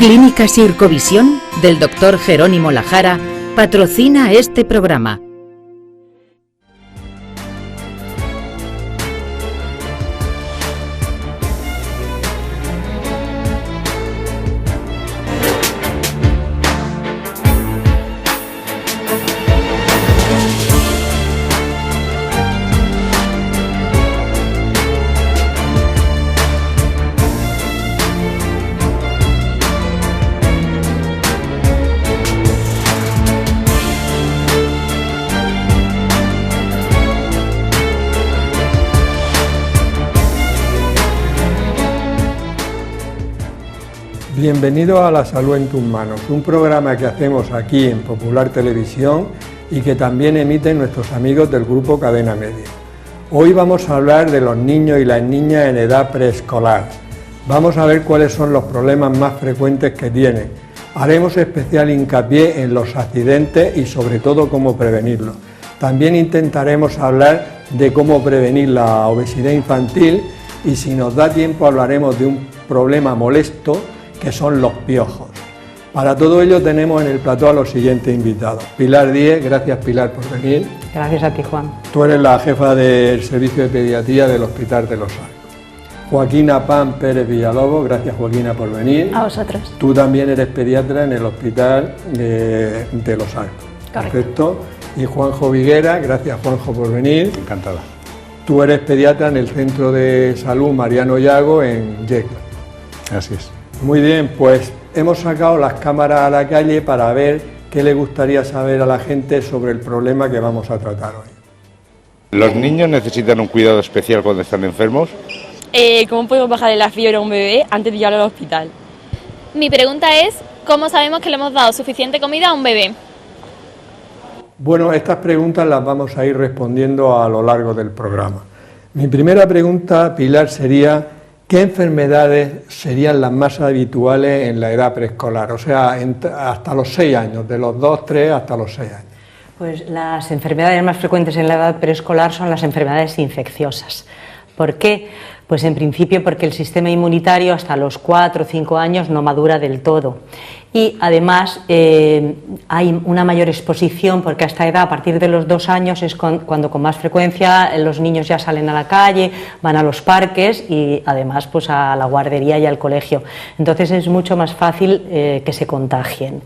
Clínica Sircovisión del Dr. Jerónimo Lajara patrocina este programa. Bienvenido a La Salud en tus manos, un programa que hacemos aquí en Popular Televisión y que también emiten nuestros amigos del grupo Cadena Media. Hoy vamos a hablar de los niños y las niñas en edad preescolar. Vamos a ver cuáles son los problemas más frecuentes que tienen. Haremos especial hincapié en los accidentes y sobre todo cómo prevenirlos. También intentaremos hablar de cómo prevenir la obesidad infantil y si nos da tiempo hablaremos de un problema molesto que son los piojos. Para todo ello tenemos en el plató a los siguientes invitados. Pilar Díez, gracias Pilar por venir. Gracias a ti, Juan. Tú eres la jefa del servicio de pediatría del Hospital de Los Arcos. Joaquina Pan Pérez Villalobos, gracias Joaquina por venir. A vosotros. Tú también eres pediatra en el Hospital de Los Arcos. Correcto. Perfecto. Y Juanjo Viguera, gracias Juanjo por venir. Encantada. Tú eres pediatra en el Centro de Salud Mariano Llago en Yecla. Así es. Muy bien, pues hemos sacado las cámaras a la calle para ver qué le gustaría saber a la gente sobre el problema que vamos a tratar hoy. ¿Los niños necesitan un cuidado especial cuando están enfermos? ¿Cómo podemos bajarle la fiebre a un bebé antes de llevarlo al hospital? Mi pregunta es, ¿cómo sabemos que le hemos dado suficiente comida a un bebé? Bueno, estas preguntas las vamos a ir respondiendo a lo largo del programa. Mi primera pregunta, Pilar, sería ¿qué enfermedades serían las más habituales en la edad preescolar? O sea, hasta los 6 años, de los 2, 3 hasta los 6 años. Pues las enfermedades más frecuentes en la edad preescolar son las enfermedades infecciosas. ¿Por qué? Pues en principio porque el sistema inmunitario hasta los 4 o 5 años no madura del todo. Y además hay una mayor exposición porque a esta edad, a partir de los 2 años, es cuando con más frecuencia los niños ya salen a la calle, van a los parques y además pues a la guardería y al colegio. Entonces es mucho más fácil que se contagien.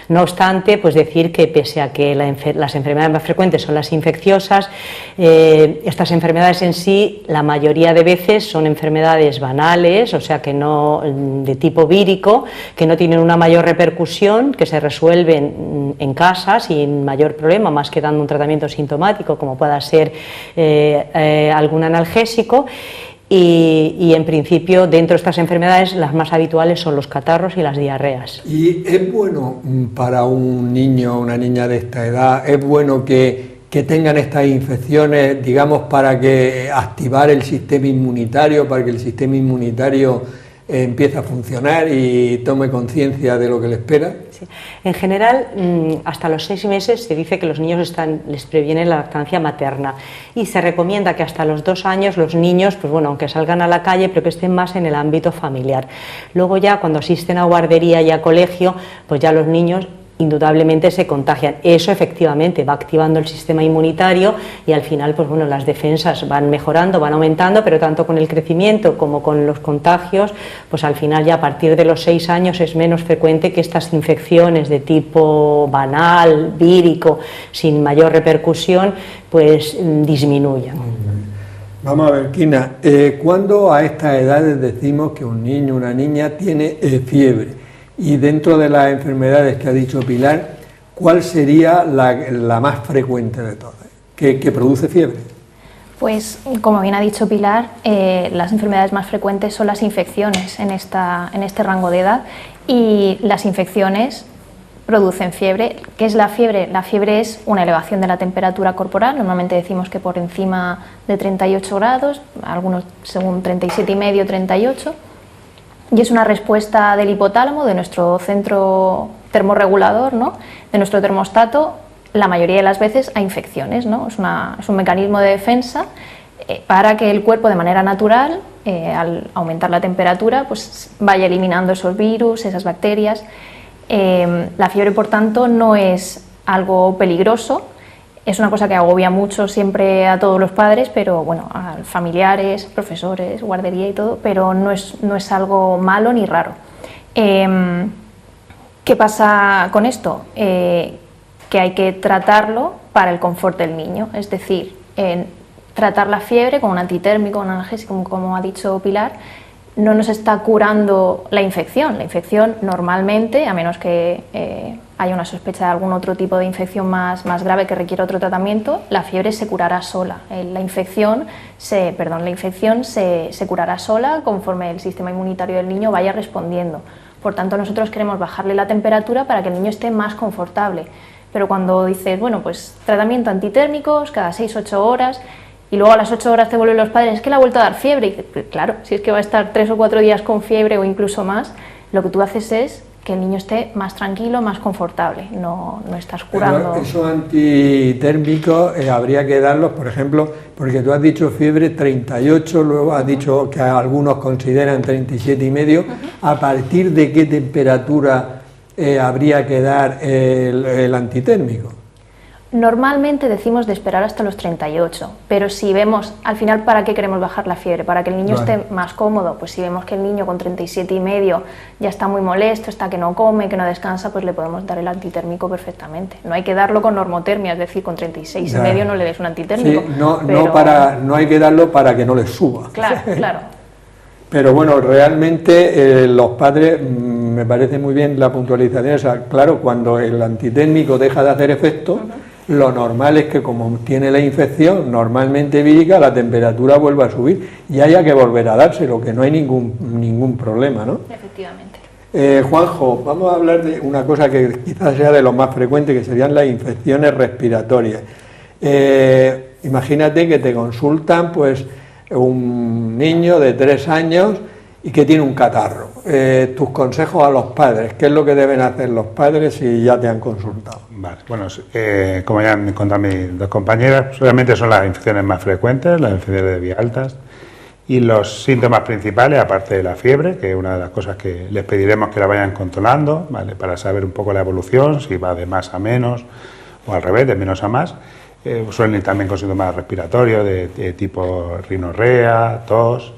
No obstante, pues decir que pese a que las enfermedades más frecuentes son las infecciosas, estas enfermedades en sí, la mayoría de veces son enfermedades banales, o sea que no de tipo vírico, que no tienen una mayor repercusión, que se resuelven en casa sin mayor problema, más que dando un tratamiento sintomático como pueda ser algún analgésico. Y en principio dentro de estas enfermedades las más habituales son los catarros y las diarreas. ¿Y es bueno para un niño o una niña de esta edad, es bueno que tengan estas infecciones, digamos, para que activar el sistema inmunitario, para que el sistema inmunitario empiece a funcionar y tome conciencia de lo que le espera? Sí. En general, hasta los 6 meses se dice que los niños les previene la lactancia materna y se recomienda que hasta los 2 años los niños, pues bueno, aunque salgan a la calle, pero que estén más en el ámbito familiar. Luego ya cuando asisten a guardería y a colegio, pues ya los niños indudablemente se contagian. Eso efectivamente va activando el sistema inmunitario y al final pues bueno, las defensas van mejorando, van aumentando, pero tanto con el crecimiento como con los contagios, pues al final ya a partir de los 6 años es menos frecuente que estas infecciones de tipo banal, vírico, sin mayor repercusión, pues disminuyan. Vamos a ver, Quina, ¿cuándo a estas edades decimos que un niño o una niña tiene fiebre? Y dentro de las enfermedades que ha dicho Pilar, ¿cuál sería la más frecuente de todas? ¿Que produce fiebre? Pues, como bien ha dicho Pilar, las enfermedades más frecuentes son las infecciones en este rango de edad y las infecciones producen fiebre. ¿Qué es la fiebre? La fiebre es una elevación de la temperatura corporal, normalmente decimos que por encima de 38 grados, algunos según 37,5, 38, y es una respuesta del hipotálamo, de nuestro centro termorregulador, ¿no?, de nuestro termostato, la mayoría de las veces a infecciones, ¿no? Es un mecanismo de defensa para que el cuerpo de manera natural al aumentar la temperatura, pues vaya eliminando esos virus, esas bacterias. La fiebre, por tanto, no es algo peligroso. Es una cosa que agobia mucho siempre a todos los padres, pero bueno, a familiares, profesores, guardería y todo, pero no es algo malo ni raro. ¿Qué pasa con esto? Que hay que tratarlo para el confort del niño, es decir, tratar la fiebre con un antitérmico, un analgésico, como ha dicho Pilar, no nos está curando la infección. La infección normalmente, a menos que haya una sospecha de algún otro tipo de infección más grave que requiera otro tratamiento, la fiebre se curará sola. La infección se curará sola conforme el sistema inmunitario del niño vaya respondiendo. Por tanto, nosotros queremos bajarle la temperatura para que el niño esté más confortable. Pero cuando dices, bueno, pues tratamiento antitérmicos cada 6-8 horas, y luego a las 8 horas te vuelven los padres, es que le ha vuelto a dar fiebre, y dices, claro, si es que va a estar 3 o 4 días con fiebre o incluso más, lo que tú haces es que el niño esté más tranquilo, más confortable, no estás curando. Pero esos antitérmicos habría que darlos, por ejemplo, porque tú has dicho fiebre 38, luego has dicho que algunos consideran 37,5, ¿a partir de qué temperatura habría que dar el antitérmico? Normalmente decimos de esperar hasta los 38, pero si vemos, al final, ¿para qué queremos bajar la fiebre? Para que el niño esté más cómodo. Pues si vemos que el niño con 37,5 ya está muy molesto, está que no come, que no descansa, pues le podemos dar el antitérmico perfectamente. No hay que darlo con normotermia, es decir, con 36,5 no le des un antitérmico. Sí, no hay que darlo para que no le suba. Claro, claro. Pero bueno, realmente los padres, me parece muy bien la puntualización esa. Claro, cuando el antitérmico deja de hacer efecto, lo normal es que, como tiene la infección normalmente vírica, la temperatura vuelva a subir y haya que volver a dárselo, que no hay ningún problema, ¿no? Efectivamente. Juanjo, vamos a hablar de una cosa que quizás sea de lo más frecuente, que serían las infecciones respiratorias. Imagínate que te consultan pues un niño de 3 años y que tiene un catarro. Tus consejos a los padres, ¿qué es lo que deben hacer los padres si ya te han consultado? Vale, bueno, como ya han contado mis dos compañeras, realmente son las infecciones más frecuentes, las infecciones de vías altas, y los síntomas principales, aparte de la fiebre, que es una de las cosas que les pediremos que la vayan controlando, ¿vale?, para saber un poco la evolución, si va de más a menos o al revés, de menos a más. Suelen ir también con síntomas respiratorios de tipo rinorrea, tos,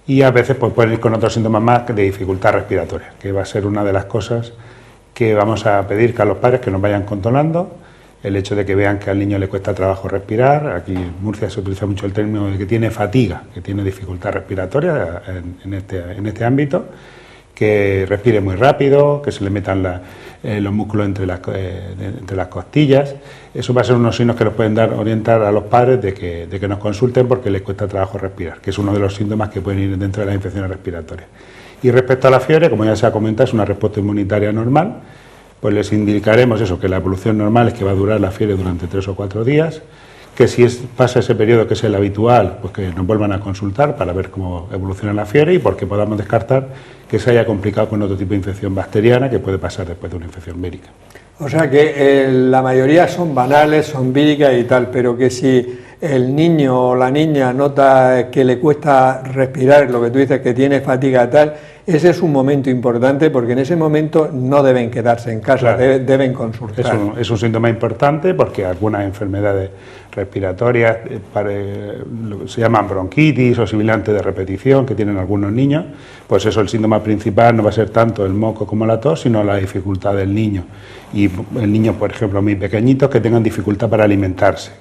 y a veces pues pueden ir con otros síntomas más de dificultad respiratoria, que va a ser una de las cosas que vamos a pedir que a los padres que nos vayan controlando. El hecho de que vean que al niño le cuesta trabajo respirar, aquí en Murcia se utiliza mucho el término de que tiene fatiga, que tiene dificultad respiratoria en este ámbito, que respire muy rápido, que se le metan los músculos entre las costillas. Eso va a ser unos signos que nos pueden orientar a los padres de que nos consulten porque les cuesta trabajo respirar, que es uno de los síntomas que pueden ir dentro de las infecciones respiratorias. Y respecto a la fiebre, como ya se ha comentado, es una respuesta inmunitaria normal, pues les indicaremos eso, que la evolución normal es que va a durar la fiebre durante 3 o 4 días, que si pasa ese periodo que es el habitual, pues que nos vuelvan a consultar para ver cómo evoluciona la fiebre y porque podamos descartar que se haya complicado con otro tipo de infección bacteriana que puede pasar después de una infección vírica. O sea que la mayoría son banales, son víricas y tal, pero que si el niño o la niña nota que le cuesta respirar, lo que tú dices, que tiene fatiga y tal, ese es un momento importante porque en ese momento no deben quedarse en casa, claro, deben consultar. Es un síntoma importante porque algunas enfermedades respiratorias se llaman bronquitis o sibilantes de repetición que tienen algunos niños, pues eso, el síntoma principal no va a ser tanto el moco como la tos, sino la dificultad del niño. Y el niño, por ejemplo, muy pequeñitos que tengan dificultad para alimentarse,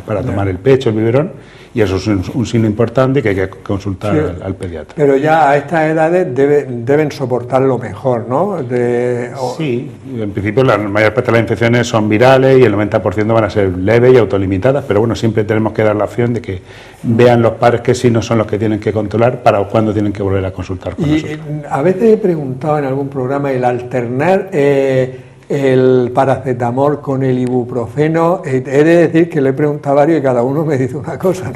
para tomar el pecho, el biberón, y eso es un signo importante que hay que consultar al pediatra. Pero ya a estas edades deben soportarlo mejor, ¿no? Sí, en principio la mayor parte de las infecciones son virales y el 90% van a ser leves y autolimitadas, pero bueno, siempre tenemos que dar la opción de que vean los padres qué signos son los que tienen que controlar para cuándo tienen que volver a consultar con nosotros. A veces he preguntado en algún programa el alternar el paracetamol con el ibuprofeno. He de decir que le he preguntado a varios y cada uno me dice una cosa.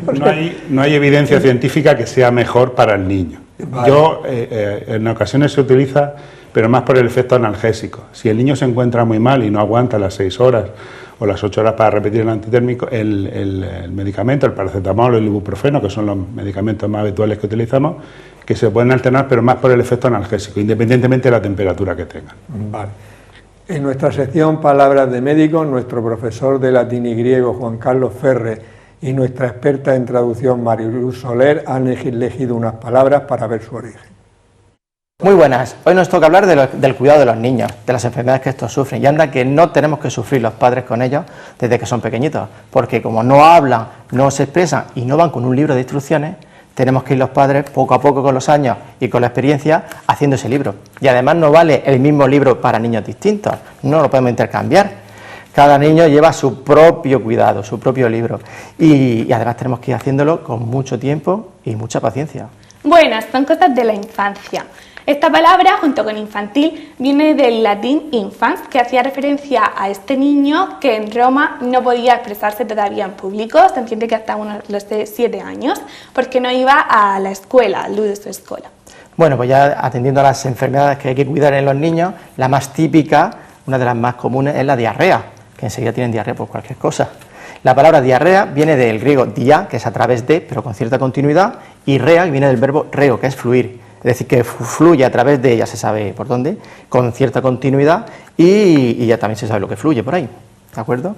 No hay evidencia científica que sea mejor para el niño. Vale. En ocasiones se utiliza, pero más por el efecto analgésico. Si el niño se encuentra muy mal y no aguanta las 6 horas o las 8 horas para repetir el antitérmico, el medicamento, el paracetamol o el ibuprofeno, que son los medicamentos más habituales que utilizamos, que se pueden alternar, pero más por el efecto analgésico, independientemente de la temperatura que tengan. Vale. En nuestra sección Palabras de Médicos, nuestro profesor de latín y griego, Juan Carlos Ferre, y nuestra experta en traducción, Mariluz Soler, han elegido unas palabras para ver su origen. Muy buenas, hoy nos toca hablar del cuidado de los niños, de las enfermedades que estos sufren, y anda que no tenemos que sufrir los padres con ellos desde que son pequeñitos, porque como no hablan, no se expresan y no van con un libro de instrucciones, tenemos que ir los padres poco a poco con los años y con la experiencia haciendo ese libro. Y además no vale el mismo libro para niños distintos, no lo podemos intercambiar. Cada niño lleva su propio cuidado, su propio libro, y además tenemos que ir haciéndolo con mucho tiempo y mucha paciencia. Buenas, son cosas de la infancia. Esta palabra, junto con infantil, viene del latín infans, que hacía referencia a este niño que en Roma no podía expresarse todavía en público, se entiende que hasta los 7 años, porque no iba a la escuela, al de su escuela. Bueno, pues ya atendiendo a las enfermedades que hay que cuidar en los niños, la más típica, una de las más comunes, es la diarrea, que enseguida tienen diarrea por cualquier cosa. La palabra diarrea viene del griego dia, que es a través de, pero con cierta continuidad, y rea, que viene del verbo reo, que es fluir. Es decir, que fluye a través de, ya se sabe por dónde, con cierta continuidad y ya también se sabe lo que fluye por ahí, ¿de acuerdo?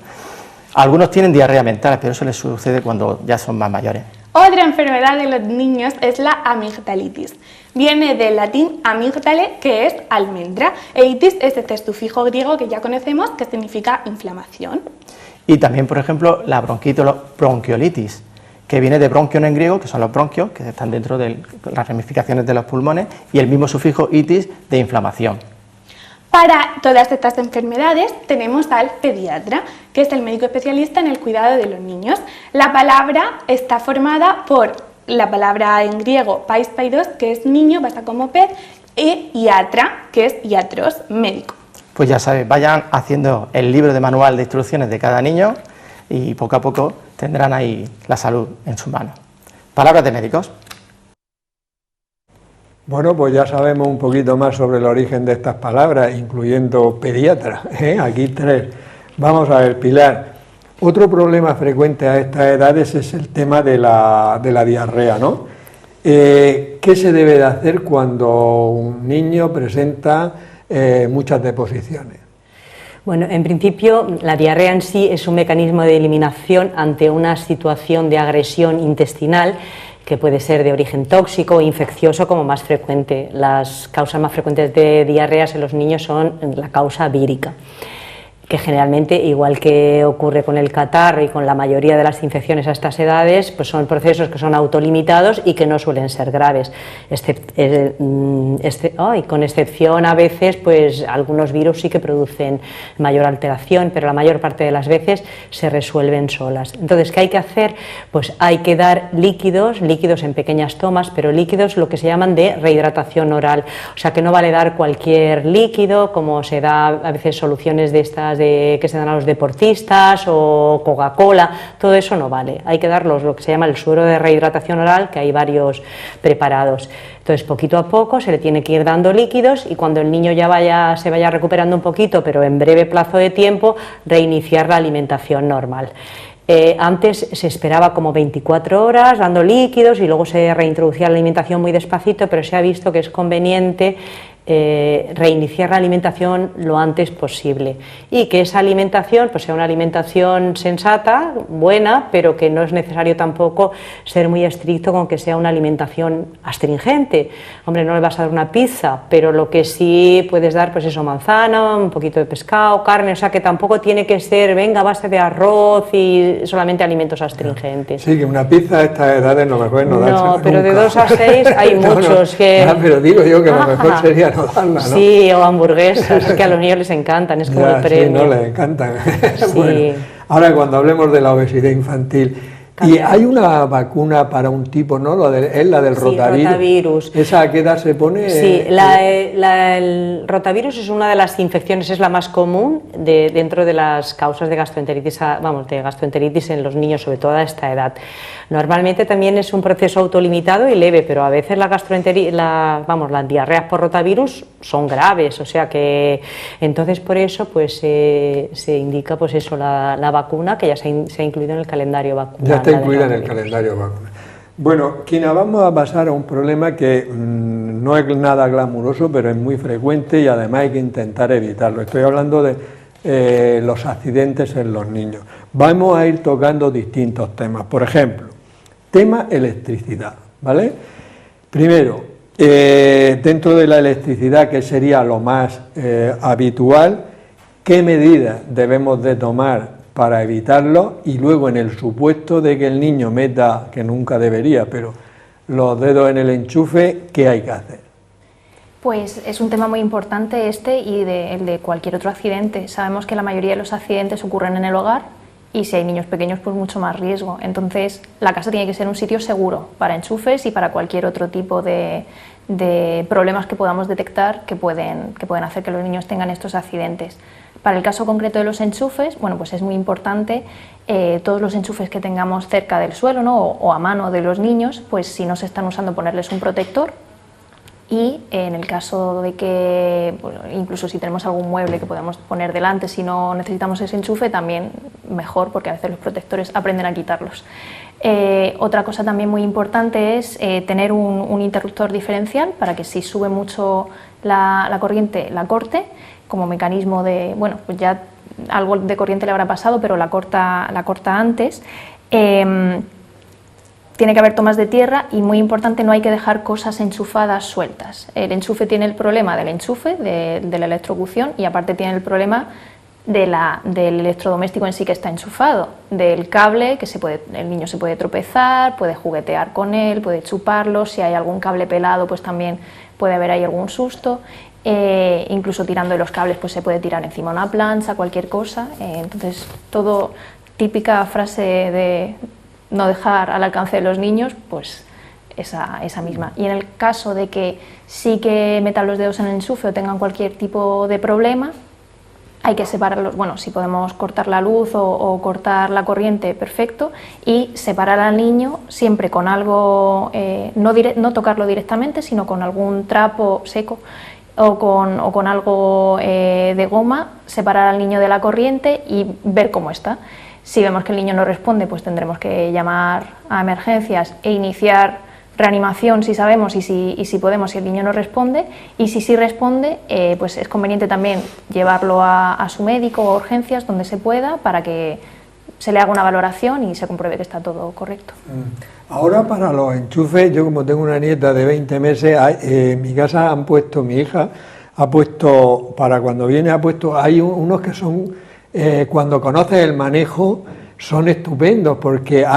Algunos tienen diarrea mental, pero eso les sucede cuando ya son más mayores. Otra enfermedad de los niños es la amigdalitis. Viene del latín amigdale, que es almendra, e itis es este sufijo griego que ya conocemos, que significa inflamación. Y también, por ejemplo, la bronquiolitis, que viene de bronquion en griego, que son los bronquios, que están dentro de las ramificaciones de los pulmones, y el mismo sufijo itis de inflamación. Para todas estas enfermedades tenemos al pediatra, que es el médico especialista en el cuidado de los niños. La palabra está formada por la palabra en griego pais paidos, que es niño, basta como pez, y iatra, que es iatros, médico. Pues ya sabes, vayan haciendo el libro de manual de instrucciones de cada niño y poco a poco tendrán ahí la salud en sus manos. Palabras de médicos. Bueno, pues ya sabemos un poquito más sobre el origen de estas palabras, incluyendo pediatra, ¿eh? Aquí 3. Vamos a ver, Pilar, otro problema frecuente a estas edades es el tema de la diarrea, ¿no? ¿Qué se debe de hacer cuando un niño presenta muchas deposiciones? Bueno, en principio la diarrea en sí es un mecanismo de eliminación ante una situación de agresión intestinal que puede ser de origen tóxico o infeccioso como más frecuente. Las causas más frecuentes de diarreas en los niños son la causa vírica, que generalmente, igual que ocurre con el catarro y con la mayoría de las infecciones a estas edades, pues son procesos que son autolimitados y que no suelen ser graves, con excepción a veces, pues algunos virus sí que producen mayor alteración, pero la mayor parte de las veces se resuelven solas. Entonces, ¿qué hay que hacer? Pues hay que dar líquidos en pequeñas tomas, pero líquidos lo que se llaman de rehidratación oral, o sea que no vale dar cualquier líquido, como se da a veces soluciones de estas que se dan a los deportistas o Coca-Cola, todo eso no vale, hay que darlos lo que se llama el suero de rehidratación oral, que hay varios preparados. Entonces, poquito a poco se le tiene que ir dando líquidos y cuando el niño ya se vaya recuperando un poquito, pero en breve plazo de tiempo, reiniciar la alimentación normal. Antes se esperaba como 24 horas dando líquidos y luego se reintroducía la alimentación muy despacito, pero se ha visto que es conveniente reiniciar la alimentación lo antes posible y que esa alimentación pues sea una alimentación sensata, buena, pero que no es necesario tampoco ser muy estricto con que sea una alimentación astringente. Hombre, no le vas a dar una pizza, pero lo que sí puedes dar, pues eso, manzana, un poquito de pescado, carne, o sea que tampoco tiene que ser, venga, a base de arroz y solamente alimentos astringentes. Sí, que una pizza a estas edades no mejor no dársela nunca. No, pero de 2 a 6 hay muchos que... pero digo yo que lo mejor sería no darla, ¿no? Sí, o hamburguesas, es que a los niños les encantan, es como el premio. Sí, no les encantan. Sí. Bueno, ahora cuando hablemos de la obesidad infantil, Y hay una vacuna para un tipo, ¿no? Es la del rotavirus. Rotavirus. ¿Esa a qué edad se pone? Sí, el rotavirus es una de las infecciones, es la más común dentro de las causas de gastroenteritis, de gastroenteritis en los niños, sobre todo a esta edad. Normalmente también es un proceso autolimitado y leve, pero a veces las diarreas por rotavirus son graves, o sea que entonces por eso pues se indica pues eso, la vacuna, que ya se ha incluido en el calendario vacunal. Ya está incluida en el calendario vacuna. Bueno, Kina, vamos a pasar a un problema que no es nada glamuroso, pero es muy frecuente y además hay que intentar evitarlo. Estoy hablando de los accidentes en los niños. Vamos a ir tocando distintos temas. Por ejemplo, tema electricidad, ¿vale? Primero, dentro de la electricidad, que sería lo más habitual, ¿qué medidas debemos de tomar para evitarlo? Y luego, en el supuesto de que el niño meta, que nunca debería, pero los dedos en el enchufe, ¿qué hay que hacer? Pues es un tema muy importante y el de cualquier otro accidente. Sabemos que la mayoría de los accidentes ocurren en el hogar y si hay niños pequeños, pues mucho más riesgo. Entonces, la casa tiene que ser un sitio seguro para enchufes y para cualquier otro tipo de problemas que podamos detectar que pueden hacer que los niños tengan estos accidentes. Para el caso concreto de los enchufes, bueno, pues es muy importante todos los enchufes que tengamos cerca del suelo, ¿no? o a mano de los niños, pues si no se están usando, ponerles un protector. Y en el caso de que, bueno, incluso si tenemos algún mueble que podemos poner delante, si no necesitamos ese enchufe, también mejor, porque a veces los protectores aprenden a quitarlos. Otra cosa también muy importante es tener un interruptor diferencial para que si sube mucho la corriente, la corte, como mecanismo de, bueno, pues ya algo de corriente le habrá pasado, pero la corta antes. Tiene que haber tomas de tierra y, muy importante, no hay que dejar cosas enchufadas sueltas. El enchufe tiene el problema del enchufe, de la electrocución, y aparte tiene el problema del electrodoméstico en sí que está enchufado, del cable, que el niño se puede tropezar, puede juguetear con él, puede chuparlo, si hay algún cable pelado pues también puede haber ahí algún susto, incluso tirando de los cables pues se puede tirar encima una plancha, cualquier cosa, entonces todo, típica frase de no dejar al alcance de los niños, pues esa misma. Y en el caso de que sí que metan los dedos en el enchufe o tengan cualquier tipo de problema, hay que separarlos, bueno, si podemos cortar la luz o cortar la corriente, perfecto, y separar al niño siempre con algo, no tocarlo directamente, sino con algún trapo seco o con algo de goma, separar al niño de la corriente y ver cómo está. Si vemos que el niño no responde, pues tendremos que llamar a emergencias e iniciar reanimación si sabemos y si podemos, si el niño no responde, y si sí responde, pues es conveniente también llevarlo a su médico o a urgencias donde se pueda para que se le haga una valoración y se compruebe que está todo correcto. Ahora, para los enchufes, yo como tengo una nieta de 20 meses, en mi casa mi hija ha puesto, para cuando viene hay unos que son, cuando conoces el manejo, son estupendos, porque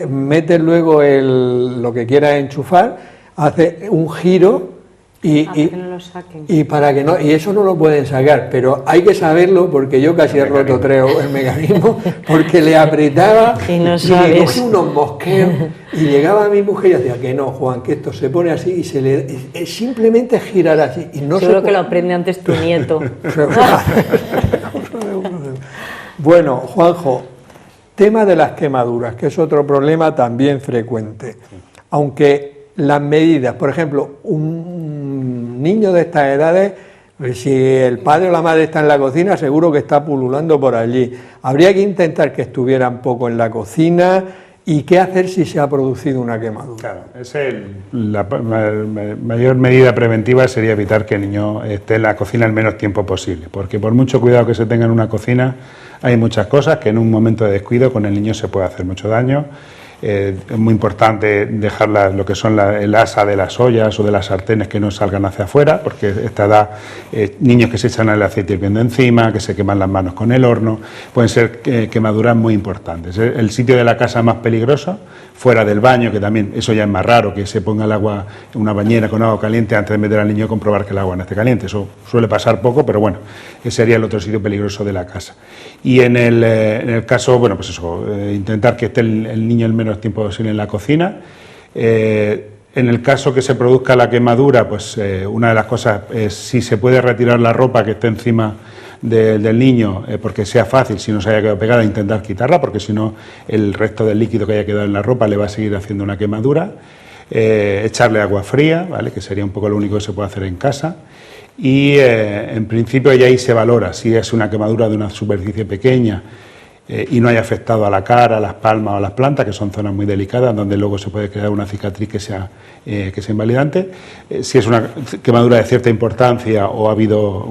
metes luego lo que quieras enchufar, hace un giro y para que no, y eso no lo pueden sacar, pero hay que saberlo, porque yo casi he roto el mecanismo, porque le apretaba y no le cogí unos mosqueos y llegaba a mi mujer y decía que no, Juan, que esto se pone así y simplemente girar así. Y no seguro que lo aprende antes tu nieto. Bueno, Juanjo, tema de las quemaduras, que es otro problema también frecuente. Aunque las medidas, por ejemplo, un niño de estas edades, si el padre o la madre está en la cocina, seguro que está pululando por allí. Habría que intentar que estuvieran poco en la cocina. ¿Y qué hacer si se ha producido una quemadura? Claro, la mayor medida preventiva sería evitar que el niño esté en la cocina el menos tiempo posible, porque por mucho cuidado que se tenga en una cocina, hay muchas cosas que en un momento de descuido con el niño se puede hacer mucho daño. Es muy importante dejar lo que son el asa de las ollas o de las sartenes que no salgan hacia afuera, porque esta edad, niños que se echan el aceite hirviendo encima, que se queman las manos con el horno, pueden ser quemaduras muy importantes. El sitio de la casa más peligroso, fuera del baño, que también eso ya es más raro, que se ponga el agua en una bañera con agua caliente antes de meter al niño y comprobar que el agua no esté caliente. Eso suele pasar poco, pero bueno, ese sería el otro sitio peligroso de la casa. Y en el caso, bueno, pues eso, intentar que esté el niño el menos menos tiempo posible en la cocina. En el caso que se produzca la quemadura, pues una de las cosas es si se puede retirar la ropa que esté encima del niño, porque sea fácil, si no se haya quedado pegada, intentar quitarla, porque si no el resto del líquido que haya quedado en la ropa le va a seguir haciendo una quemadura. Echarle agua fría, ¿vale?, que sería un poco lo único que se puede hacer en casa. Y en principio ya ahí se valora si es una quemadura de una superficie pequeña y no haya afectado a la cara, a las palmas o a las plantas, que son zonas muy delicadas donde luego se puede crear una cicatriz que sea invalidante. Si es una quemadura de cierta importancia o ha habido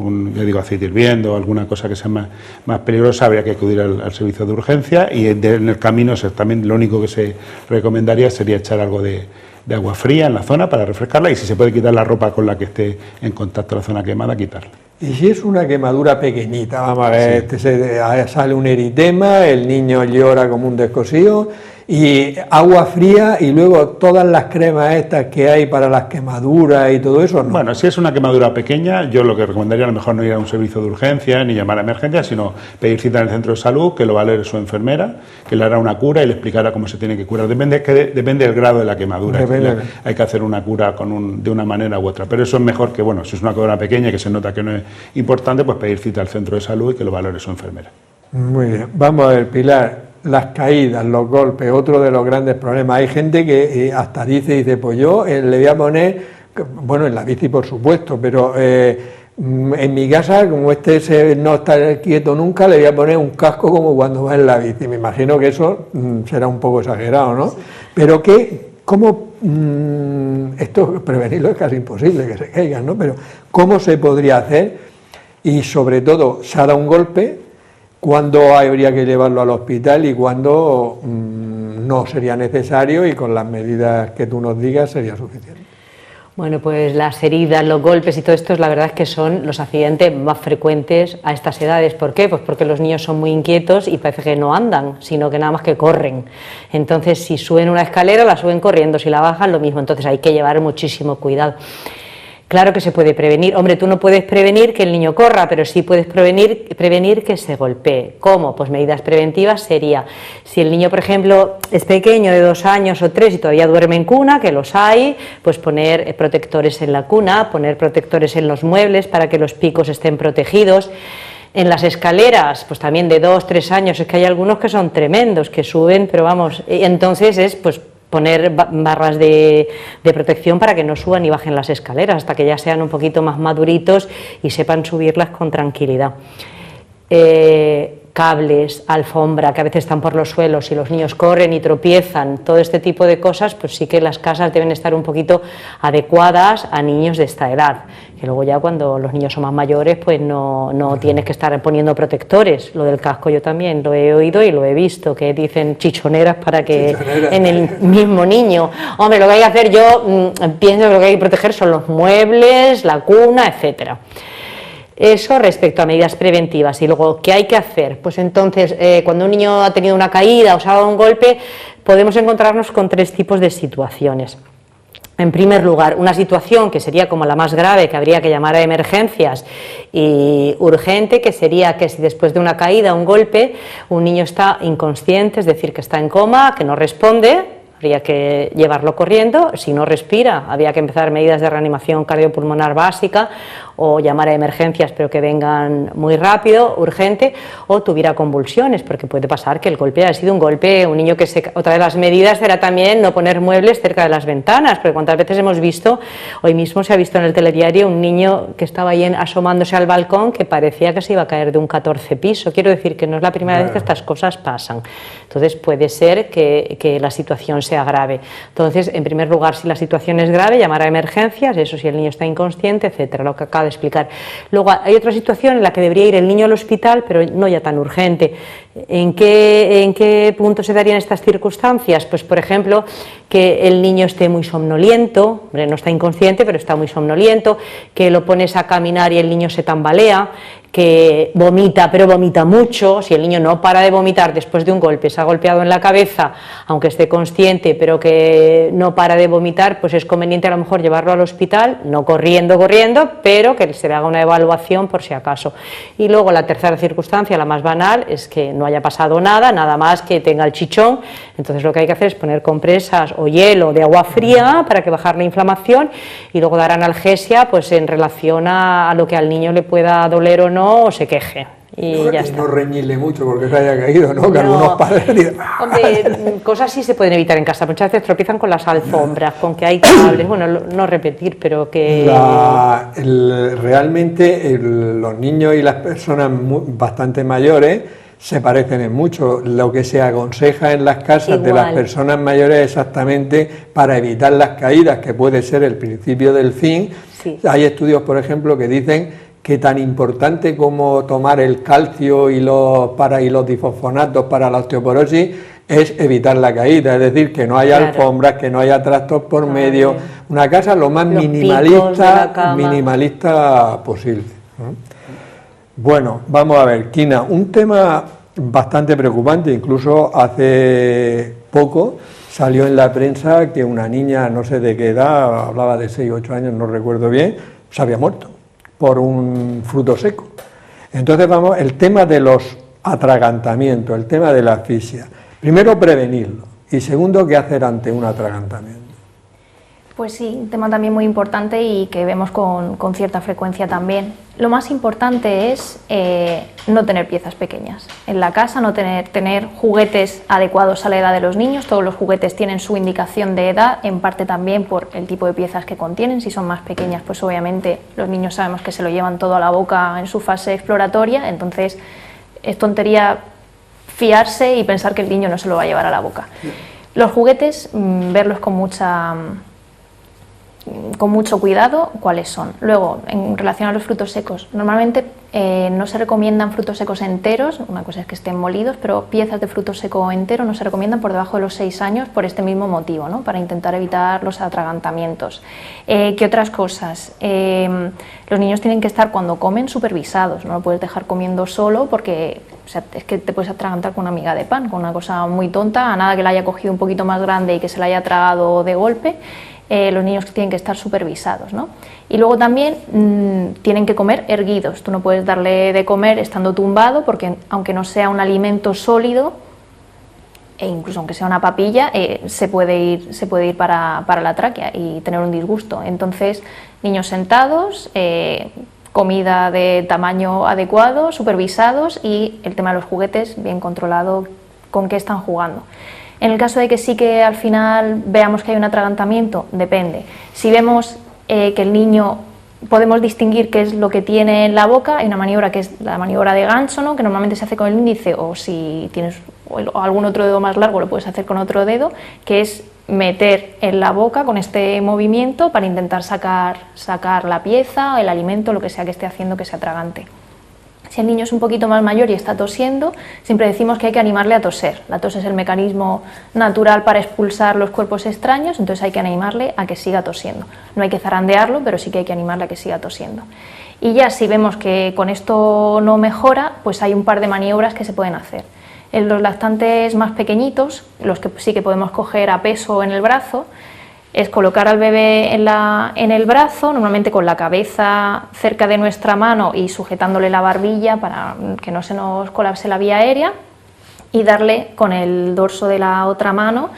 aceite hirviendo o alguna cosa que sea más peligrosa, habría que acudir al servicio de urgencia, y en el camino también lo único que se recomendaría sería echar algo de agua fría en la zona para refrescarla, y si se puede quitar la ropa con la que esté en contacto la zona quemada, quitarla. Y si es una quemadura pequeñita, vamos a ver, sí, sale un eritema, el niño llora como un descosido, y agua fría y luego todas las cremas estas que hay para las quemaduras y todo eso, ¿no? Bueno, si es una quemadura pequeña, yo lo que recomendaría a lo mejor no ir a un servicio de urgencia ni llamar a emergencia, sino pedir cita en el centro de salud, que lo valore su enfermera, que le hará una cura y le explicará cómo se tiene que curar. Depende del grado de la quemadura. Hay que hacer una cura de una manera u otra, pero eso es mejor que, bueno, si es una quemadura pequeña que se nota que no es importante, pues pedir cita al centro de salud y que lo valore su enfermera. Muy bien, vamos a ver, Pilar. Las caídas, los golpes, otro de los grandes problemas. Hay gente que hasta dice, pues yo le voy a poner, bueno, en la bici por supuesto, pero en mi casa, como no está quieto nunca, le voy a poner un casco como cuando va en la bici. Me imagino que eso será un poco exagerado, ¿no? Sí. Pero ¿cómo esto prevenirlo es casi imposible que se caigan, ¿no? Pero ¿cómo se podría hacer? Y sobre todo, se ha dado un golpe, ¿cuándo habría que llevarlo al hospital y cuándo no sería necesario y con las medidas que tú nos digas sería suficiente? Bueno, pues las heridas, los golpes y todo esto, la verdad es que son los accidentes más frecuentes a estas edades. ¿Por qué? Pues porque los niños son muy inquietos y parece que no andan, sino que nada más que corren. Entonces, si suben una escalera, la suben corriendo, si la bajan, lo mismo. Entonces hay que llevar muchísimo cuidado. Claro que se puede prevenir. Hombre, tú no puedes prevenir que el niño corra, pero sí puedes prevenir que se golpee. ¿Cómo? Pues medidas preventivas sería, si el niño, por ejemplo, es pequeño, de 2 años o 3 y todavía duerme en cuna, que los hay, pues poner protectores en la cuna, poner protectores en los muebles para que los picos estén protegidos. En las escaleras, pues también de 2, 3 años, es que hay algunos que son tremendos, que suben, pero vamos, entonces es pues poner barras de protección para que no suban y bajen las escaleras hasta que ya sean un poquito más maduritos y sepan subirlas con tranquilidad. Cables, alfombra, que a veces están por los suelos y los niños corren y tropiezan, todo este tipo de cosas, pues sí que las casas deben estar un poquito adecuadas a niños de esta edad, que luego ya cuando los niños son más mayores pues no tienes que estar poniendo protectores. Lo del casco yo también lo he oído y lo he visto, que dicen chichoneras para que en el mismo niño. Hombre, lo que hay que hacer, yo pienso que lo que hay que proteger son los muebles, la cuna, etcétera. Eso respecto a medidas preventivas. Y luego, ¿qué hay que hacer? Pues entonces, cuando un niño ha tenido una caída o se ha dado un golpe, podemos encontrarnos con 3 tipos de situaciones. En primer lugar, una situación que sería como la más grave, que habría que llamar a emergencias, y urgente, que sería que si después de una caída, un golpe, un niño está inconsciente, es decir, que está en coma, que no responde, habría que llevarlo corriendo. Si no respira, habría que empezar medidas de reanimación cardiopulmonar básica o llamar a emergencias, pero que vengan muy rápido, urgente, o tuviera convulsiones, porque puede pasar que el golpe haya sido un golpe, un niño que otra de las medidas era también no poner muebles cerca de las ventanas, porque cuántas veces hemos visto, hoy mismo se ha visto en el telediario un niño que estaba ahí asomándose al balcón que parecía que se iba a caer de un 14 piso. Quiero decir que no es la primera vez que estas cosas pasan. Entonces puede ser que la situación sea grave. Entonces, en primer lugar, si la situación es grave, llamar a emergencias, eso si el niño está inconsciente, etcétera, lo que acabo de explicar. Luego, hay otra situación en la que debería ir el niño al hospital, pero no ya tan urgente. ¿En qué punto se darían estas circunstancias? Pues, por ejemplo, que el niño esté muy somnoliento, hombre, no está inconsciente, pero está muy somnoliento, que lo pones a caminar y el niño se tambalea, que vomita, pero vomita mucho. Si el niño no para de vomitar después de un golpe, se ha golpeado en la cabeza, aunque esté consciente, pero que no para de vomitar, pues es conveniente a lo mejor llevarlo al hospital, no corriendo, pero que se le haga una evaluación por si acaso. Y luego la tercera circunstancia, la más banal, es que no haya pasado nada más que tenga el chichón. Entonces lo que hay que hacer es poner compresas o hielo de agua fría para que bajar la inflamación y luego dar analgesia pues en relación a lo que al niño le pueda doler o no o se queje. Y ya está. No reñirle mucho porque se haya caído, ¿no? Que algunos padres dicen, hombre, cosas sí se pueden evitar en casa. Muchas veces tropiezan con las alfombras, con que hay cables. Bueno, no repetir, pero que... Realmente los niños y las personas bastante mayores se parecen en mucho. Lo que se aconseja en las casas de las personas mayores es exactamente para evitar las caídas, que puede ser el principio del fin. Sí. Hay estudios, por ejemplo, que dicen que tan importante como tomar el calcio y los difosfonatos para la osteoporosis es evitar la caída, es decir, que no haya alfombras, que no haya trastos por medio, una casa lo más minimalista posible, ¿no? Bueno, vamos a ver, Kina, un tema bastante preocupante, incluso hace poco salió en la prensa que una niña, no sé de qué edad, hablaba de 6 o 8 años, no recuerdo bien, se había muerto por un fruto seco. Entonces vamos, el tema de los atragantamientos, el tema de la asfixia. Primero, prevenirlo, y segundo, ¿qué hacer ante un atragantamiento? Pues sí, un tema también muy importante y que vemos con cierta frecuencia también. Lo más importante es no tener piezas pequeñas en la casa, no tener juguetes adecuados a la edad de los niños. Todos los juguetes tienen su indicación de edad, en parte también por el tipo de piezas que contienen. Si son más pequeñas, pues obviamente los niños sabemos que se lo llevan todo a la boca en su fase exploratoria, entonces es tontería fiarse y pensar que el niño no se lo va a llevar a la boca. Los juguetes, verlos con mucho cuidado cuáles son. Luego, en relación a los frutos secos, normalmente no se recomiendan frutos secos enteros, una cosa es que estén molidos, pero piezas de fruto seco entero no se recomiendan por debajo de los 6 años por este mismo motivo, ¿no? Para intentar evitar los atragantamientos. ¿Qué otras cosas? Los niños tienen que estar cuando comen supervisados, no lo puedes dejar comiendo solo porque es que te puedes atragantar con una miga de pan, con una cosa muy tonta, a nada que la haya cogido un poquito más grande y que se la haya tragado de golpe. Los niños tienen que estar supervisados, ¿no? Y luego también tienen que comer erguidos. Tú no puedes darle de comer estando tumbado porque aunque no sea un alimento sólido, e incluso aunque sea una papilla, se puede ir para la tráquea y tener un disgusto. Entonces, niños sentados, comida de tamaño adecuado, supervisados y el tema de los juguetes bien controlado, con qué están jugando. En el caso de que sí que al final veamos que hay un atragantamiento, depende. Si vemos que el niño, podemos distinguir qué es lo que tiene en la boca, hay una maniobra que es la maniobra de ganso, ¿no? Que normalmente se hace con el índice, o si tienes algún otro dedo más largo lo puedes hacer con otro dedo, que es meter en la boca con este movimiento para intentar sacar la pieza, el alimento, lo que sea que esté haciendo que se atragante. Si el niño es un poquito más mayor y está tosiendo, siempre decimos que hay que animarle a toser. La tos es el mecanismo natural para expulsar los cuerpos extraños, entonces hay que animarle a que siga tosiendo. No hay que zarandearlo, pero sí que hay que animarle a que siga tosiendo. Y ya si vemos que con esto no mejora, pues hay un par de maniobras que se pueden hacer. En los lactantes más pequeñitos, los que sí que podemos coger a peso en el brazo, es colocar al bebé en el brazo, normalmente con la cabeza cerca de nuestra mano y sujetándole la barbilla para que no se nos colapse la vía aérea, y darle con el dorso de la otra mano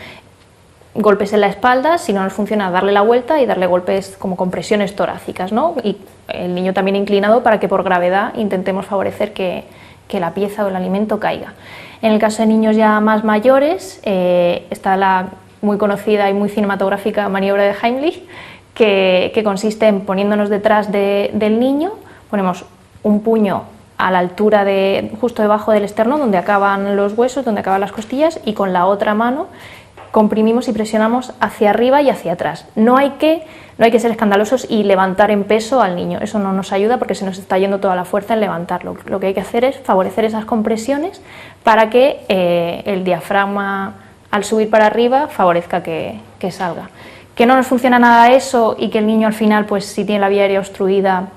golpes en la espalda. Si no nos funciona, darle la vuelta y darle golpes como compresiones torácicas, ¿no? Y el niño también inclinado para que por gravedad intentemos favorecer que la pieza o el alimento caiga. En el caso de niños ya más mayores, está la muy conocida y muy cinematográfica maniobra de Heimlich, que consiste en poniéndonos detrás del niño, ponemos un puño a la altura justo debajo del esternón, donde acaban los huesos, donde acaban las costillas, y con la otra mano comprimimos y presionamos hacia arriba y hacia atrás. No hay que ser escandalosos y levantar en peso al niño, eso no nos ayuda porque se nos está yendo toda la fuerza en levantarlo. Lo que hay que hacer es favorecer esas compresiones para que el diafragma, al subir para arriba, favorezca que salga. Que no nos funciona nada eso y que el niño al final, pues si tiene la vía aérea obstruida,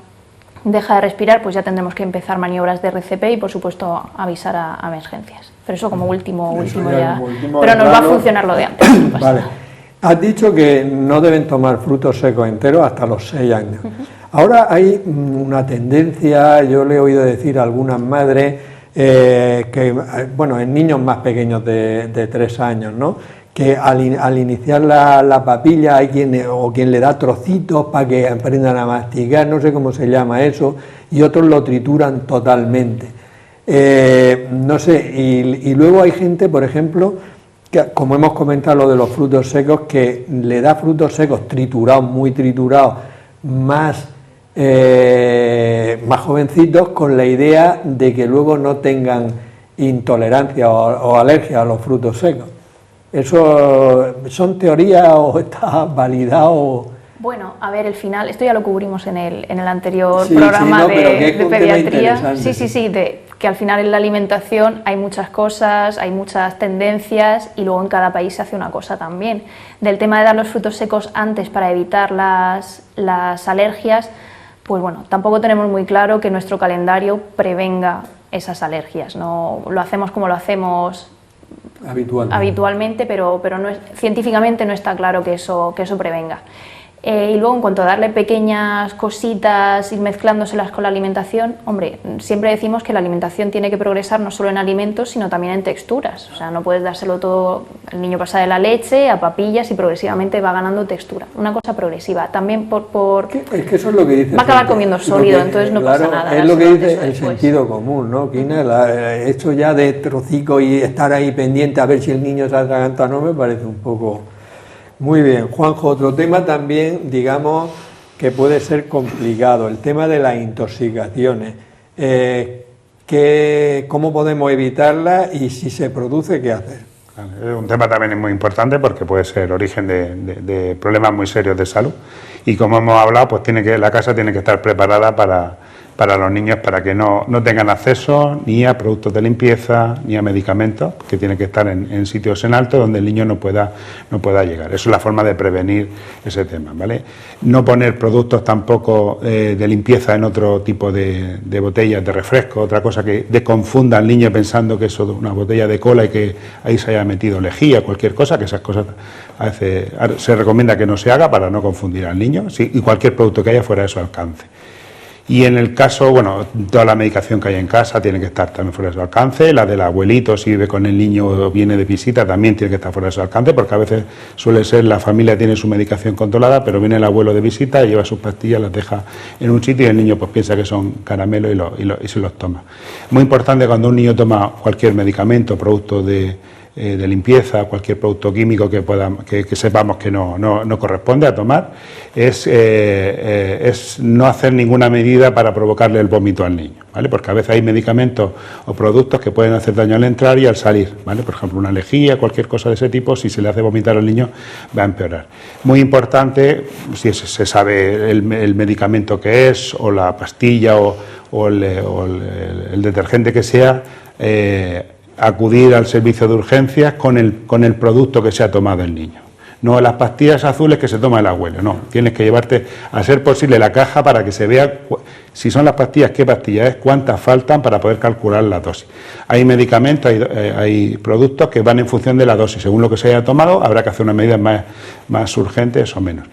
deja de respirar, pues ya tendremos que empezar maniobras de RCP y por supuesto avisar a emergencias. Pero eso como último ya. Pero nos va a funcionar lo de antes. No vale. Has dicho que no deben tomar frutos secos enteros hasta los 6 años. Ahora hay una tendencia, yo le he oído decir a algunas madres, bueno, en niños más pequeños de 3 años, ¿no? Que al iniciar la papilla hay quien le da trocitos para que aprendan a masticar, no sé cómo se llama eso, y otros lo trituran totalmente. No sé, y luego hay gente, por ejemplo, que, como hemos comentado lo de los frutos secos, que le da frutos secos triturados, muy triturados, más jovencitos, con la idea de que luego no tengan intolerancia o alergia a los frutos secos. ¿Eso son teorías o está validado? Bueno, a ver, el final, esto ya lo cubrimos en el anterior programa de pediatría. Sí, que al final en la alimentación hay muchas cosas, hay muchas tendencias y luego en cada país se hace una cosa también. Del tema de dar los frutos secos antes para evitar las alergias, pues bueno, tampoco tenemos muy claro que nuestro calendario prevenga esas alergias, no lo hacemos como lo hacemos habitualmente, pero no científicamente no está claro que eso prevenga. Y luego, en cuanto a darle pequeñas cositas, ir mezclándoselas con la alimentación, hombre, siempre decimos que la alimentación tiene que progresar no solo en alimentos, sino también en texturas. O sea, no puedes dárselo todo, el niño pasa de la leche a papillas y progresivamente va ganando textura. Una cosa progresiva. También es que eso es lo que dice. Va a acabar comiendo sólido, entonces no pasa nada. Es lo que dice el sentido común, ¿no? Esto ya de trocico y estar ahí pendiente a ver si el niño se atraganta, no me parece un poco... Muy bien, Juanjo, otro tema también, digamos, que puede ser complicado, el tema de las intoxicaciones. ¿Cómo podemos evitarlas y si se produce, qué hacer? Es un tema también muy importante porque puede ser origen de problemas muy serios de salud y como hemos hablado, pues la casa tiene que estar preparada para los niños para que no tengan acceso ni a productos de limpieza ni a medicamentos, que tienen que estar en sitios en alto donde el niño no pueda llegar. Eso es la forma de prevenir ese tema, ¿vale? No poner productos tampoco de limpieza en otro tipo de botellas de refresco, otra cosa que confunda al niño pensando que eso es una botella de cola y que ahí se haya metido lejía, cualquier cosa, que esas cosas a veces se recomienda que no se haga para no confundir al niño, ¿sí? Y cualquier producto que haya fuera de su alcance. Y en el caso, bueno, toda la medicación que hay en casa tiene que estar también fuera de su alcance, la del abuelito, si vive con el niño o viene de visita, también tiene que estar fuera de su alcance, porque a veces suele ser la familia tiene su medicación controlada, pero viene el abuelo de visita y lleva sus pastillas, las deja en un sitio y el niño pues piensa que son caramelos y se los toma. Muy importante cuando un niño toma cualquier medicamento, producto de limpieza, cualquier producto químico que sepamos que no corresponde a tomar, es no hacer ninguna medida para provocarle el vómito al niño, ¿vale? Porque a veces hay medicamentos o productos que pueden hacer daño al entrar y al salir, ¿vale? Por ejemplo, una lejía, cualquier cosa de ese tipo, si se le hace vomitar al niño va a empeorar. Muy importante, si se sabe el medicamento que es, o la pastilla o el detergente que sea, acudir al servicio de urgencias con el producto que se ha tomado el niño. No las pastillas azules que se toma el abuelo, no. Tienes que llevarte, a ser posible, la caja para que se vea si son las pastillas, qué pastillas es, cuántas faltan para poder calcular la dosis. Hay medicamentos, hay productos que van en función de la dosis. Según lo que se haya tomado, habrá que hacer unas medidas más urgentes o menos.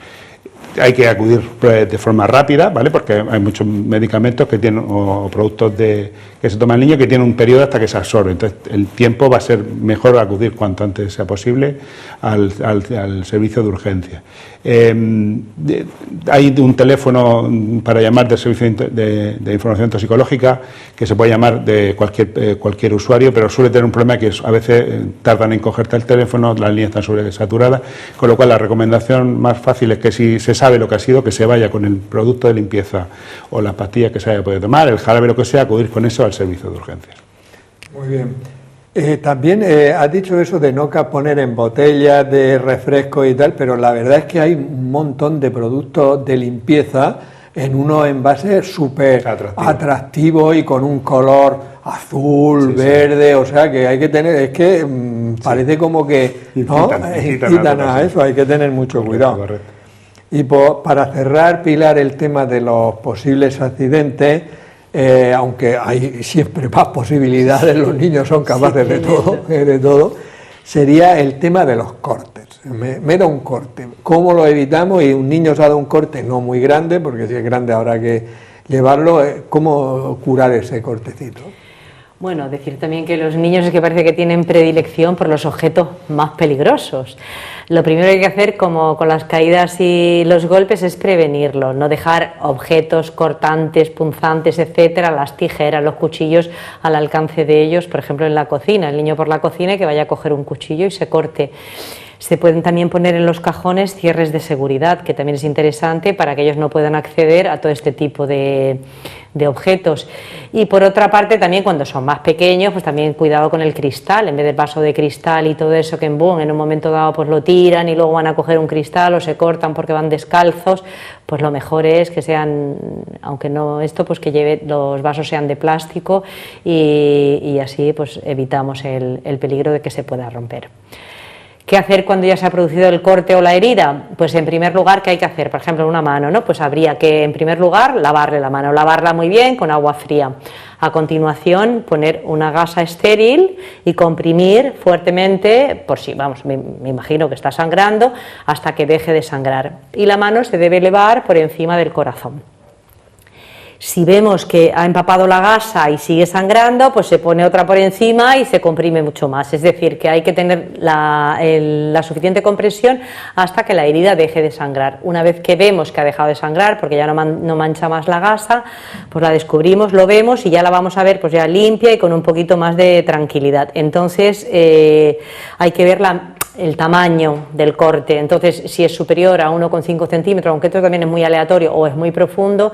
Hay que acudir de forma rápida, ¿vale? Porque hay muchos medicamentos que tienen, o productos que se toma el niño que tienen un periodo hasta que se absorbe. Entonces, el tiempo va a ser mejor acudir cuanto antes sea posible al servicio de urgencia. Hay un teléfono para llamar del servicio de información toxicológica que se puede llamar de cualquier usuario, pero suele tener un problema que a veces tardan en cogerte el teléfono, las líneas están sobresaturadas, con lo cual la recomendación más fácil es que si se sabe lo que ha sido, que se vaya con el producto de limpieza o las pastillas que se haya podido tomar, el jarabe, lo que sea, acudir con eso al servicio de urgencias. Muy bien. También has dicho eso de no poner en botellas de refresco y tal, pero la verdad es que hay un montón de productos de limpieza en unos envases súper atractivos y con un color azul, verde, o sea que hay que tener, es que parece como que incitan a eso, hay que tener mucho cuidado. Correcto. Y para cerrar, Pilar, el tema de los posibles accidentes, aunque hay siempre más posibilidades, los niños son capaces de todo, sería el tema de los cortes. Me da un corte, ¿cómo lo evitamos? Y un niño se ha dado un corte no muy grande, porque si es grande habrá que llevarlo, ¿cómo curar ese cortecito? Bueno, decir también que los niños es que parece que tienen predilección por los objetos más peligrosos. Lo primero que hay que hacer, como con las caídas y los golpes, es prevenirlo, no dejar objetos cortantes, punzantes, etcétera, las tijeras, los cuchillos al alcance de ellos, por ejemplo en la cocina, el niño por la cocina y que vaya a coger un cuchillo y se corte. Se pueden también poner en los cajones cierres de seguridad, que también es interesante para que ellos no puedan acceder a todo este tipo de objetos. Y por otra parte también cuando son más pequeños, pues también cuidado con el cristal, en vez del vaso de cristal y todo eso que en un momento dado pues lo tiran y luego van a coger un cristal o se cortan porque van descalzos, pues lo mejor es que sean, aunque no esto, pues que los vasos sean de plástico y así pues evitamos el peligro de que se pueda romper. ¿Qué hacer cuando ya se ha producido el corte o la herida? Pues en primer lugar, ¿qué hay que hacer? Por ejemplo, en una mano, ¿no? Pues habría que, en primer lugar, lavarle la mano, lavarla muy bien con agua fría. A continuación, poner una gasa estéril y comprimir fuertemente, por si, vamos, me imagino que está sangrando, hasta que deje de sangrar. Y la mano se debe elevar por encima del corazón. Si vemos que ha empapado la gasa y sigue sangrando, pues se pone otra por encima y se comprime mucho más. Es decir, que hay que tener la suficiente compresión hasta que la herida deje de sangrar. Una vez que vemos que ha dejado de sangrar, porque ya no mancha más la gasa, pues la descubrimos, lo vemos y ya la vamos a ver pues ya limpia y con un poquito más de tranquilidad. Entonces hay que ver el tamaño del corte. Entonces, si es superior a 1,5 centímetros, aunque esto también es muy aleatorio o es muy profundo,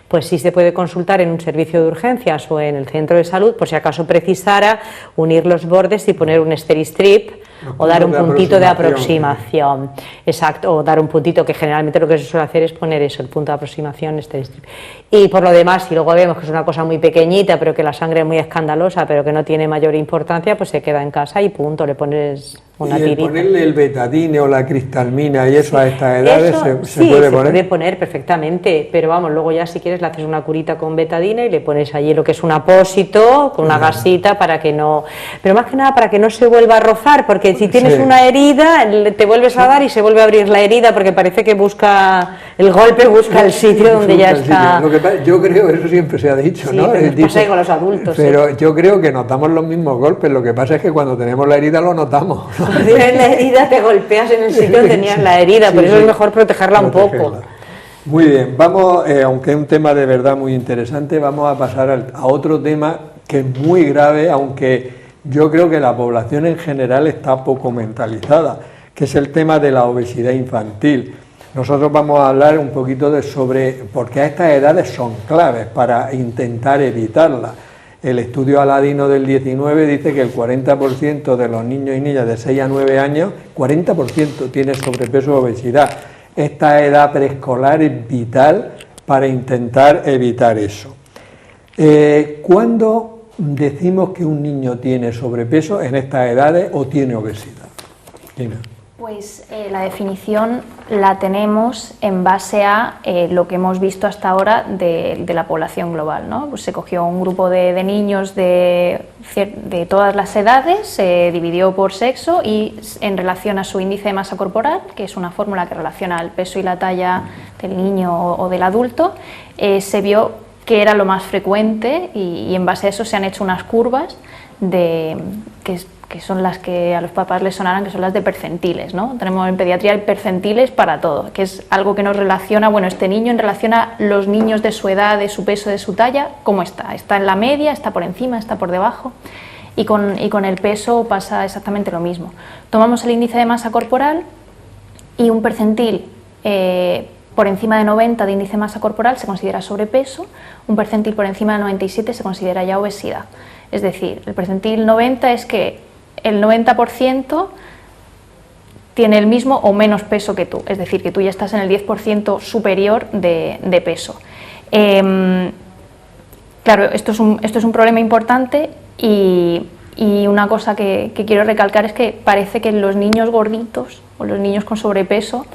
pues sí se puede consultar en un servicio de urgencias o en el centro de salud, por si acaso precisara unir los bordes y poner un Steri-Strip o dar un puntito de aproximación. Exacto, o dar un puntito, que generalmente lo que se suele hacer es poner eso, el punto de aproximación, Steri-Strip. Y por lo demás, si luego vemos que es una cosa muy pequeñita, pero que la sangre es muy escandalosa, pero que no tiene mayor importancia, pues se queda en casa y punto, le pones una tirita. Y ponerle el betadine o la cristalmina y eso a estas edades eso, se puede poner. Se puede poner perfectamente, pero vamos, luego ya si quieres le haces una curita con betadina y le pones allí lo que es un apósito con una gasita para que no, pero más que nada para que no se vuelva a rozar, porque si tienes una herida te vuelves a dar y se vuelve a abrir la herida porque parece que busca el golpe, busca el sitio donde ya está. Yo creo, eso siempre se ha dicho, ¿no? Pero pasa con los adultos. Pero yo creo que notamos los mismos golpes, lo que pasa es que cuando tenemos la herida lo notamos, ¿no? Cuando tienes la herida te golpeas en el sitio donde tenías la herida, por eso es mejor protegerla un poco. Muy bien, vamos, aunque es un tema de verdad muy interesante, vamos a pasar a otro tema que es muy grave, aunque yo creo que la población en general está poco mentalizada, que es el tema de la obesidad infantil. Nosotros vamos a hablar un poquito sobre por qué a estas edades son claves para intentar evitarla. El estudio Aladino del 19 dice que el 40% de los niños y niñas de 6 a 9 años, 40% tiene sobrepeso o obesidad. Esta edad preescolar es vital para intentar evitar eso. ¿Cuándo decimos que un niño tiene sobrepeso en estas edades o tiene obesidad? Gina. Pues la definición la tenemos en base a lo que hemos visto hasta ahora de la población global, ¿no? Pues se cogió un grupo de niños de todas las edades, se dividió por sexo y en relación a su índice de masa corporal, que es una fórmula que relaciona el peso y la talla del niño o del adulto, se vio que era lo más frecuente y en base a eso se han hecho unas curvas que son las que a los papás les sonarán, que son las de percentiles, ¿no? Tenemos en pediatría percentiles para todo, que es algo que nos relaciona, bueno, este niño en relación a los niños de su edad, de su peso, de su talla, ¿cómo está? ¿Está en la media? ¿Está por encima? ¿Está por debajo? Y con el peso pasa exactamente lo mismo. Tomamos el índice de masa corporal y un percentil por encima de 90 de índice de masa corporal se considera sobrepeso, un percentil por encima de 97 se considera ya obesidad. Es decir, el percentil 90 es que el 90% tiene el mismo o menos peso que tú, es decir, que tú ya estás en el 10% superior de peso. Claro, esto es un problema importante y una cosa que quiero recalcar es que parece que los niños gorditos o los niños con sobrepeso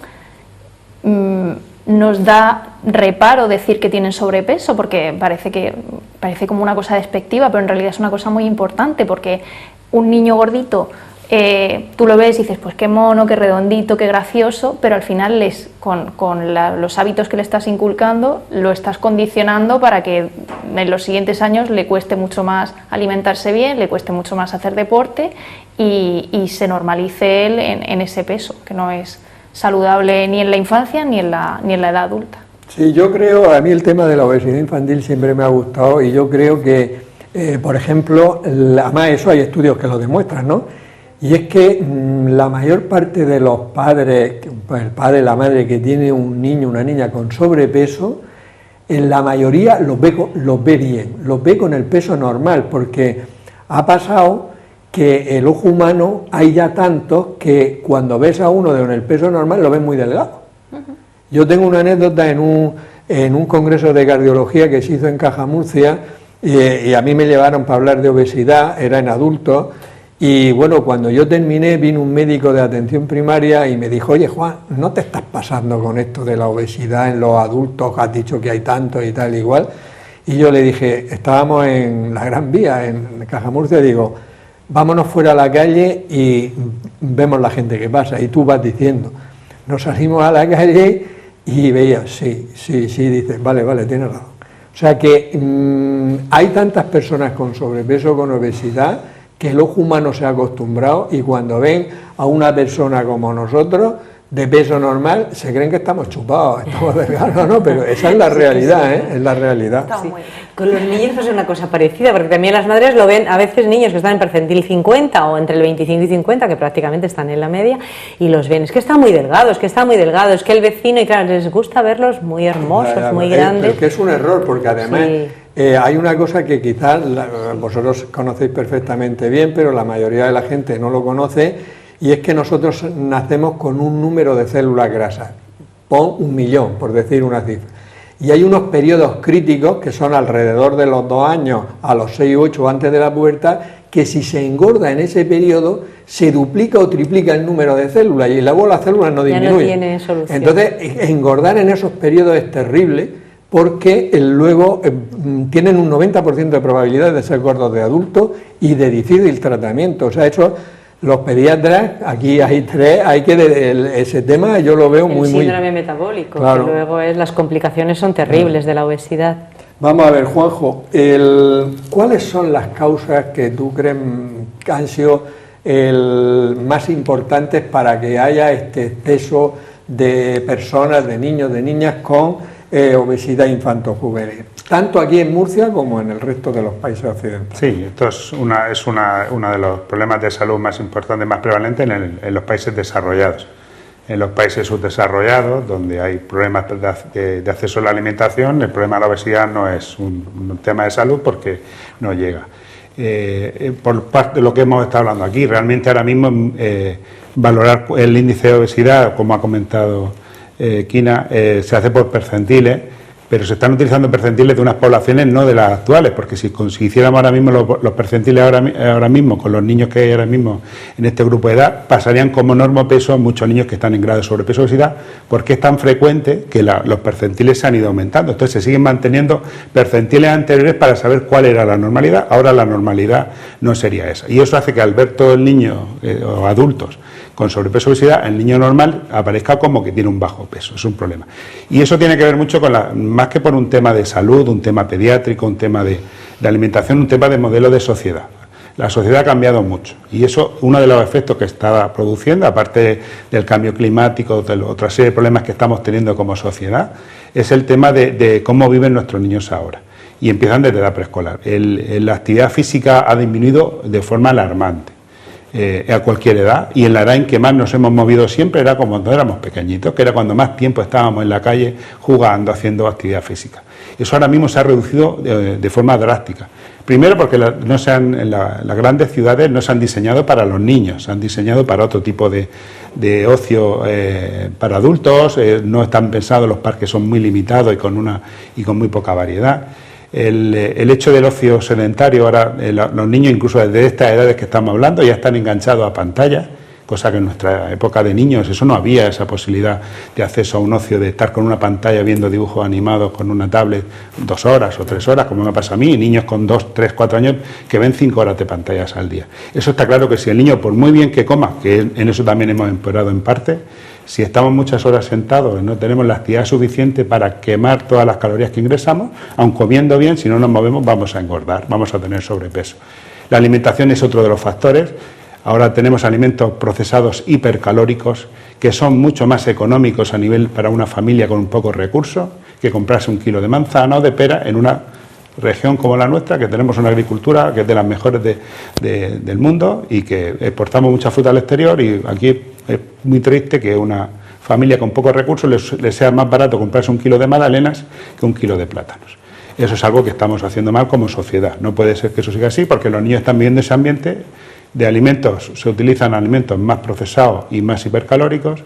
nos da reparo decir que tienen sobrepeso porque parece como una cosa despectiva, pero en realidad es una cosa muy importante porque un niño gordito tú lo ves y dices, pues qué mono, qué redondito, qué gracioso, pero al final los hábitos que le estás inculcando lo estás condicionando para que en los siguientes años le cueste mucho más alimentarse bien, le cueste mucho más hacer deporte y se normalice él en ese peso, que no es saludable ni en la infancia ni en la edad adulta. Sí, yo creo, a mí el tema de la obesidad infantil siempre me ha gustado y yo creo que, por ejemplo, además eso hay estudios que lo demuestran, ¿no? Y es que la mayor parte de los padres, el padre, la madre que tiene un niño, una niña con sobrepeso, en la mayoría los ve bien, los ve con el peso normal, porque ha pasado que el ojo humano hay ya tantos que cuando ves a uno con el peso normal lo ves muy delgado. Yo tengo una anécdota en un congreso de cardiología que se hizo en Caja Murcia y a mí me llevaron para hablar de obesidad, era en adultos. Y bueno, cuando yo terminé vino un médico de atención primaria y me dijo, oye Juan, ¿no te estás pasando con esto de la obesidad en los adultos? Has dicho que hay tanto y tal igual. Y yo le dije, estábamos en la Gran Vía, en Caja Murcia, y digo, vámonos fuera a la calle y vemos la gente que pasa. Y tú vas diciendo, nos salimos a la calle y veías, sí, dices, vale, tienes razón. O sea que hay tantas personas con sobrepeso, con obesidad, que el ojo humano se ha acostumbrado y cuando ven a una persona como nosotros, de peso normal, se creen que estamos chupados, estamos delgados, ¿no? Pero esa es la realidad, ¿eh? Es la realidad. Sí. Con los niños pasa una cosa parecida, porque también las madres lo ven, a veces niños que están en percentil 50 o entre el 25 y 50, que prácticamente están en la media, y los ven, es que está muy delgado, es que el vecino, y claro, les gusta verlos muy hermosos, muy grandes. Es que es un error, porque además hay una cosa que quizás vosotros conocéis perfectamente bien, pero la mayoría de la gente no lo conoce, y es que nosotros nacemos con un número de células grasas, pon 1 millón, por decir una cifra. Y hay unos periodos críticos que son alrededor de los 2 años a los 6 u 8 antes de la pubertad, que si se engorda en ese periodo se duplica o triplica el número de células y luego las células no disminuyen. Ya no tiene solución. Entonces, engordar en esos periodos es terrible porque luego tienen un 90% de probabilidad de ser gordos de adultos y de difícil tratamiento. O sea, eso... Los pediatras, aquí hay 3, hay que ese tema yo lo veo muy... El síndrome metabólico, claro. Que luego las complicaciones son terribles de la obesidad. Vamos a ver, Juanjo, ¿cuáles son las causas que tú crees que han sido más importantes para que haya este exceso de personas, de niños, de niñas con obesidad infanto-juvenil? Tanto aquí en Murcia como en el resto de los países occidentales. Sí, esto es uno de los problemas de salud más importantes, más prevalentes en los países desarrollados. En los países subdesarrollados, donde hay problemas de acceso a la alimentación, el problema de la obesidad no es un tema de salud porque no llega. Por parte de lo que hemos estado hablando aquí, realmente ahora mismo valorar el índice de obesidad, como ha comentado Kina, se hace por percentiles, pero se están utilizando percentiles de unas poblaciones no de las actuales, porque si hiciéramos ahora mismo los percentiles ahora mismo con los niños que hay ahora mismo en este grupo de edad, pasarían como normopeso a muchos niños que están en grado de sobrepeso o obesidad, porque es tan frecuente que los percentiles se han ido aumentando. Entonces se siguen manteniendo percentiles anteriores para saber cuál era la normalidad. Ahora la normalidad no sería esa. Y eso hace que al ver todo el niño o adultos con sobrepeso o obesidad, el niño normal aparezca como que tiene un bajo peso, es un problema. Y eso tiene que ver mucho con más que por un tema de salud, un tema pediátrico, un tema de alimentación, un tema de modelo de sociedad. La sociedad ha cambiado mucho y eso, uno de los efectos que está produciendo, aparte del cambio climático, de otra serie de problemas que estamos teniendo como sociedad, es el tema de cómo viven nuestros niños ahora. Y empiezan desde edad preescolar. La actividad física ha disminuido de forma alarmante. A cualquier edad, y en la edad en que más nos hemos movido siempre era cuando éramos pequeñitos, que era cuando más tiempo estábamos en la calle jugando, haciendo actividad física. Eso ahora mismo se ha reducido de forma drástica. Primero porque las grandes ciudades no se han diseñado para los niños, se han diseñado para otro tipo de ocio para adultos, no están pensados, los parques son muy limitados y con muy poca variedad. El hecho del ocio sedentario, ahora los niños incluso desde estas edades que estamos hablando ya están enganchados a pantallas, cosa que en nuestra época de niños eso no había, esa posibilidad de acceso a un ocio, de estar con una pantalla viendo dibujos animados con una tablet 2 horas o 3 horas, como me pasa a mí, y niños con 2, 3, 4 años que ven 5 horas de pantallas al día. Eso está claro que si el niño, por muy bien que coma, que en eso también hemos empeorado en parte, si estamos muchas horas sentados y no tenemos la actividad suficiente para quemar todas las calorías que ingresamos, aun comiendo bien, si no nos movemos vamos a engordar, vamos a tener sobrepeso. La alimentación es otro de los factores. Ahora tenemos alimentos procesados hipercalóricos que son mucho más económicos a nivel para una familia con un pocos recursos que comprarse 1 kilo de manzana o de pera en una región como la nuestra, que tenemos una agricultura que es de las mejores del mundo y que exportamos mucha fruta al exterior, y aquí es muy triste que una familia con pocos recursos les sea más barato comprarse 1 kilo de magdalenas que 1 kilo de plátanos. Eso es algo que estamos haciendo mal como sociedad. No puede ser que eso siga así, porque los niños están viviendo ese ambiente de alimentos, se utilizan alimentos más procesados y más hipercalóricos,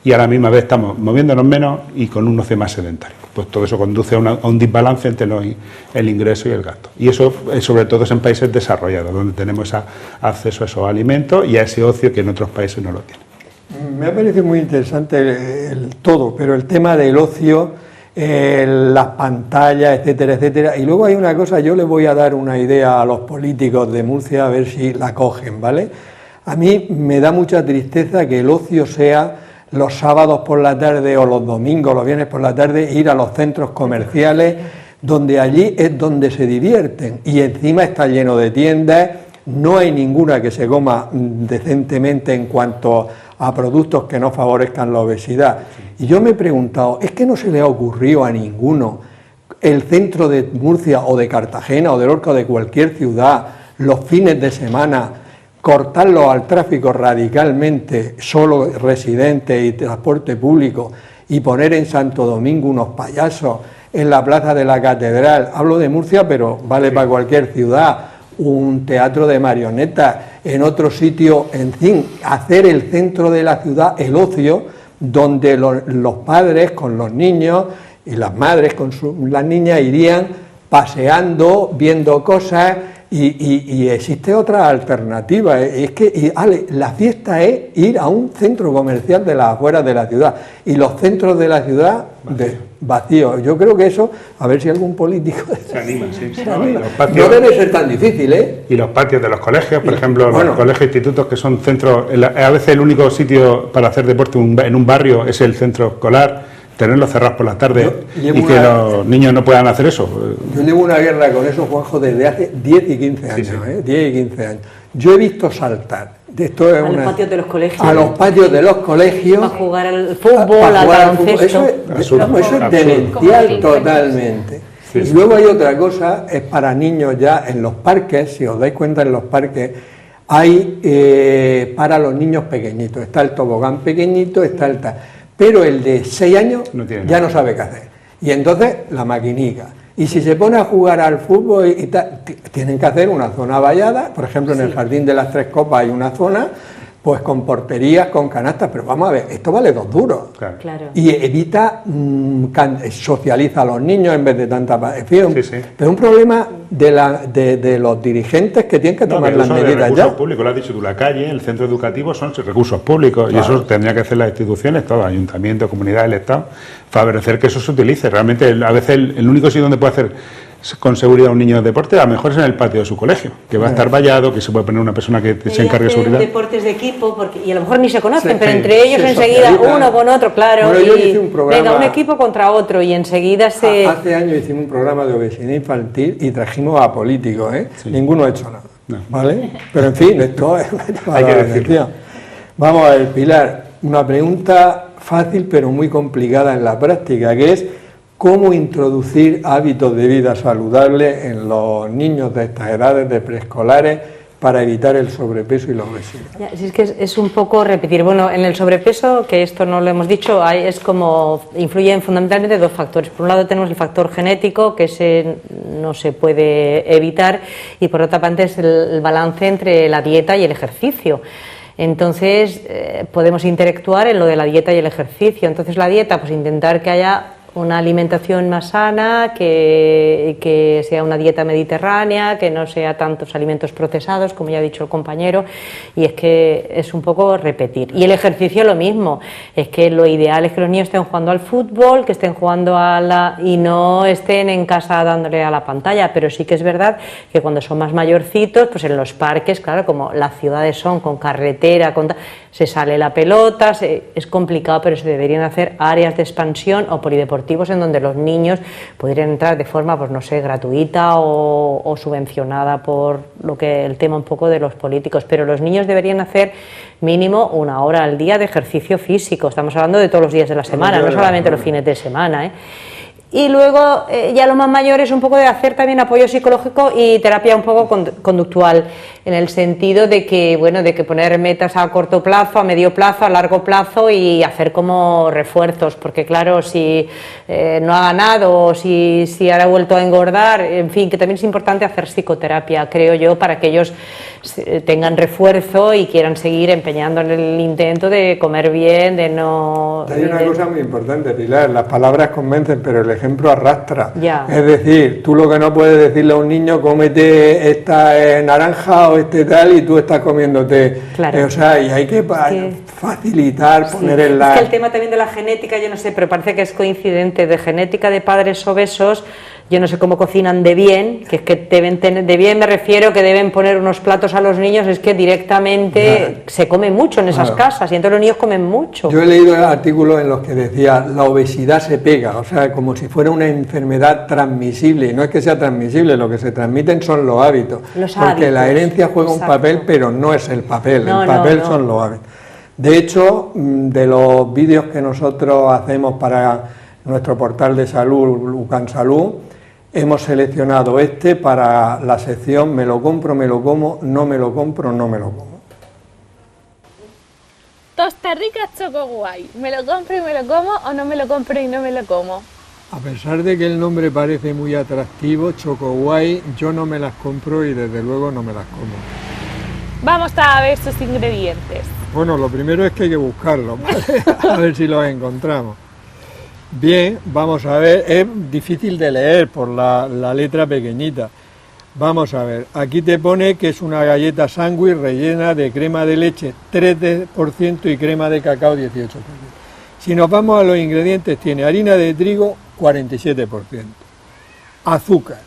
y a la misma vez estamos moviéndonos menos y con un ocio más sedentario. Pues todo eso conduce a un desbalance entre el ingreso y el gasto. Y eso, sobre todo, es en países desarrollados, donde tenemos acceso a esos alimentos y a ese ocio que en otros países no lo tienen. Me ha parecido muy interesante todo, pero el tema del ocio, las pantallas, etcétera, etcétera. Y luego hay una cosa, yo le voy a dar una idea a los políticos de Murcia a ver si la cogen, ¿vale? A mí me da mucha tristeza que el ocio sea los sábados por la tarde o los domingos, los viernes por la tarde, ir a los centros comerciales, donde allí es donde se divierten, y encima está lleno de tiendas, no hay ninguna que se coma decentemente en cuanto a productos que no favorezcan la obesidad. Y yo me he preguntado, ¿es que no se le ha ocurrido a ninguno el centro de Murcia o de Cartagena o de Lorca o de cualquier ciudad, los fines de semana, cortarlo al tráfico radicalmente, solo residentes y transporte público, y poner en Santo Domingo unos payasos en la plaza de la Catedral? Hablo de Murcia, pero vale para cualquier ciudad. Un teatro de marionetas, en otro sitio, en fin, hacer el centro de la ciudad el ocio, donde los padres con los niños y las madres con las niñas irían paseando, viendo cosas, y existe otra alternativa. Es que la fiesta es ir a un centro comercial de las afueras de la ciudad, y los centros de la ciudad vacíos. Yo creo que eso, a ver si algún político se anima, sí. Se anima. No debe ser tan difícil, ¿eh? Y los patios de los colegios, por ejemplo, los colegios e institutos, que son centros, a veces el único sitio para hacer deporte en un barrio es el centro escolar, tenerlos cerrados por las tardes y que los niños no puedan hacer eso. Yo llevo una guerra con eso, Juanjo, desde hace 10 y 15 años, 10 y 15 años. Yo he visto saltar esto es los patios de los colegios. A los patios de los colegios. A jugar al fútbol, al baloncesto. Eso es demencial totalmente. Sí, y luego hay otra cosa, es para niños ya en los parques, si os dais cuenta, en los parques hay para los niños pequeñitos. Está el tobogán pequeñito, está el tal. Pero el de 6 años ya no sabe qué hacer. Y entonces la maquinica. Y si se pone a jugar al fútbol y tal, tienen que hacer una zona vallada, por ejemplo en el Jardín de las Tres Copas hay una zona, pues con porterías, con canastas, pero vamos a ver, esto vale 2 duros. Claro. Y evita, socializa a los niños en vez de tanta... Pero es un problema de los dirigentes que tienen que tomar las medidas ya. Recursos públicos, lo has dicho tú, la calle, el centro educativo son recursos públicos, claro. Y eso tendría que hacer las instituciones, todos, ayuntamientos, comunidades, el Estado, favorecer que eso se utilice. Realmente, a veces el único sitio donde puede hacer con seguridad un niño de deporte, a lo mejor es en el patio de su colegio, que va a estar vallado, que se puede poner una persona que se encargue de seguridad. Deportes de equipo, y a lo mejor ni se conocen, pero entre ellos enseguida uno con otro, claro, bueno, yo hice un programa, venga, un equipo contra otro, y enseguida se... Hace años hicimos un programa de obesidad infantil y trajimos a políticos, ninguno ha hecho nada, ¿vale? Pero en fin, esto es... Hay que decirlo. Vamos a ver, Pilar, una pregunta fácil pero muy complicada en la práctica, que es ¿cómo introducir hábitos de vida saludables en los niños de estas edades, de preescolares, para evitar el sobrepeso y la obesidad? Ya, si es que es un poco repetir. Bueno, en el sobrepeso, que esto no lo hemos dicho, es como influyen fundamentalmente 2 factores. Por un lado tenemos el factor genético, que ese no se puede evitar, y por otra parte es el balance entre la dieta y el ejercicio. Entonces podemos interactuar en lo de la dieta y el ejercicio. Entonces la dieta, pues intentar que haya una alimentación más sana, que sea una dieta mediterránea, que no sea tantos alimentos procesados, como ya ha dicho el compañero, y es que es un poco repetir. Y el ejercicio lo mismo, es que lo ideal es que los niños estén jugando al fútbol, que estén jugando y no estén en casa dándole a la pantalla, pero sí que es verdad que cuando son más mayorcitos, pues en los parques, claro, como las ciudades son con carretera, se sale la pelota, es complicado, pero se deberían hacer áreas de expansión o polideportivos en donde los niños podrían entrar de forma, pues no sé, gratuita o subvencionada por el tema un poco de los políticos, pero los niños deberían hacer mínimo 1 hora al día de ejercicio físico. Estamos hablando de todos los días de la semana, no solamente los fines de semana, ¿eh? Y luego ya lo más mayor es un poco de hacer también apoyo psicológico y terapia un poco conductual, en el sentido de que, bueno, de que poner metas a corto plazo, a medio plazo, a largo plazo y hacer como refuerzos, porque claro, si no ha ganado o si ahora ha vuelto a engordar, en fin, que también es importante hacer psicoterapia, creo yo, para que ellos tengan refuerzo y quieran seguir empeñando en el intento de comer bien, de no... Hay una cosa muy importante, Pilar, las palabras convencen, pero el ejemplo arrastra. Ya. Es decir, tú lo que no puedes decirle a un niño, cómete esta naranja o este tal, y tú estás comiéndote. Claro. O sea, y hay que facilitar, poner en la... Es que el tema también de la genética, yo no sé, pero parece que es coincidente, de genética de padres obesos. Yo no sé cómo cocinan de bien, que es que deben tener, de bien me refiero que deben poner unos platos a los niños, es que directamente se come mucho en esas casas y entonces los niños comen mucho. Yo he leído artículos en los que decía la obesidad se pega, o sea, como si fuera una enfermedad transmisible, y no es que sea transmisible, lo que se transmiten son los hábitos, porque la herencia juega un papel, pero no es el papel, el papel son los hábitos. De hecho, de los vídeos que nosotros hacemos para nuestro portal de salud, Lucan Salud, hemos seleccionado para la sección me lo compro, me lo como, no me lo compro, no me lo como. Tostarricas Choco Guay, ¿me lo compro y me lo como o no me lo compro y no me lo como? A pesar de que el nombre parece muy atractivo, Choco Guay, yo no me las compro y desde luego no me las como. Vamos a ver sus ingredientes. Bueno, lo primero es que hay que buscarlos, ¿vale? A ver si los encontramos. Bien, vamos a ver, es difícil de leer por la letra pequeñita. Vamos a ver, aquí te pone que es una galleta sándwich rellena de crema de leche 3% y crema de cacao 18%. Si nos vamos a los ingredientes, tiene harina de trigo 47%, azúcar,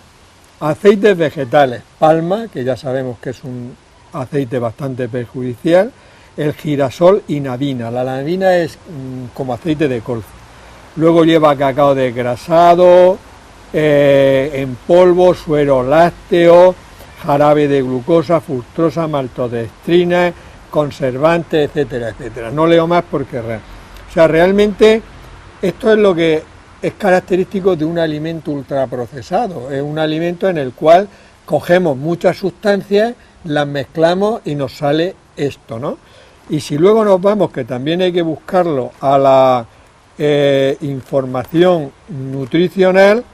aceites vegetales, palma, que ya sabemos que es un aceite bastante perjudicial, el girasol y nabina. La nabina es como aceite de colza. Luego lleva cacao desgrasado, en polvo, suero lácteo, jarabe de glucosa, fructosa, maltodextrina, conservantes, etcétera, etcétera. No leo más porque... O sea, realmente esto es lo que es característico de un alimento ultraprocesado. Es un alimento en el cual cogemos muchas sustancias, las mezclamos y nos sale esto, ¿no? Y si luego nos vamos, que también hay que buscarlo a la... información nutricional,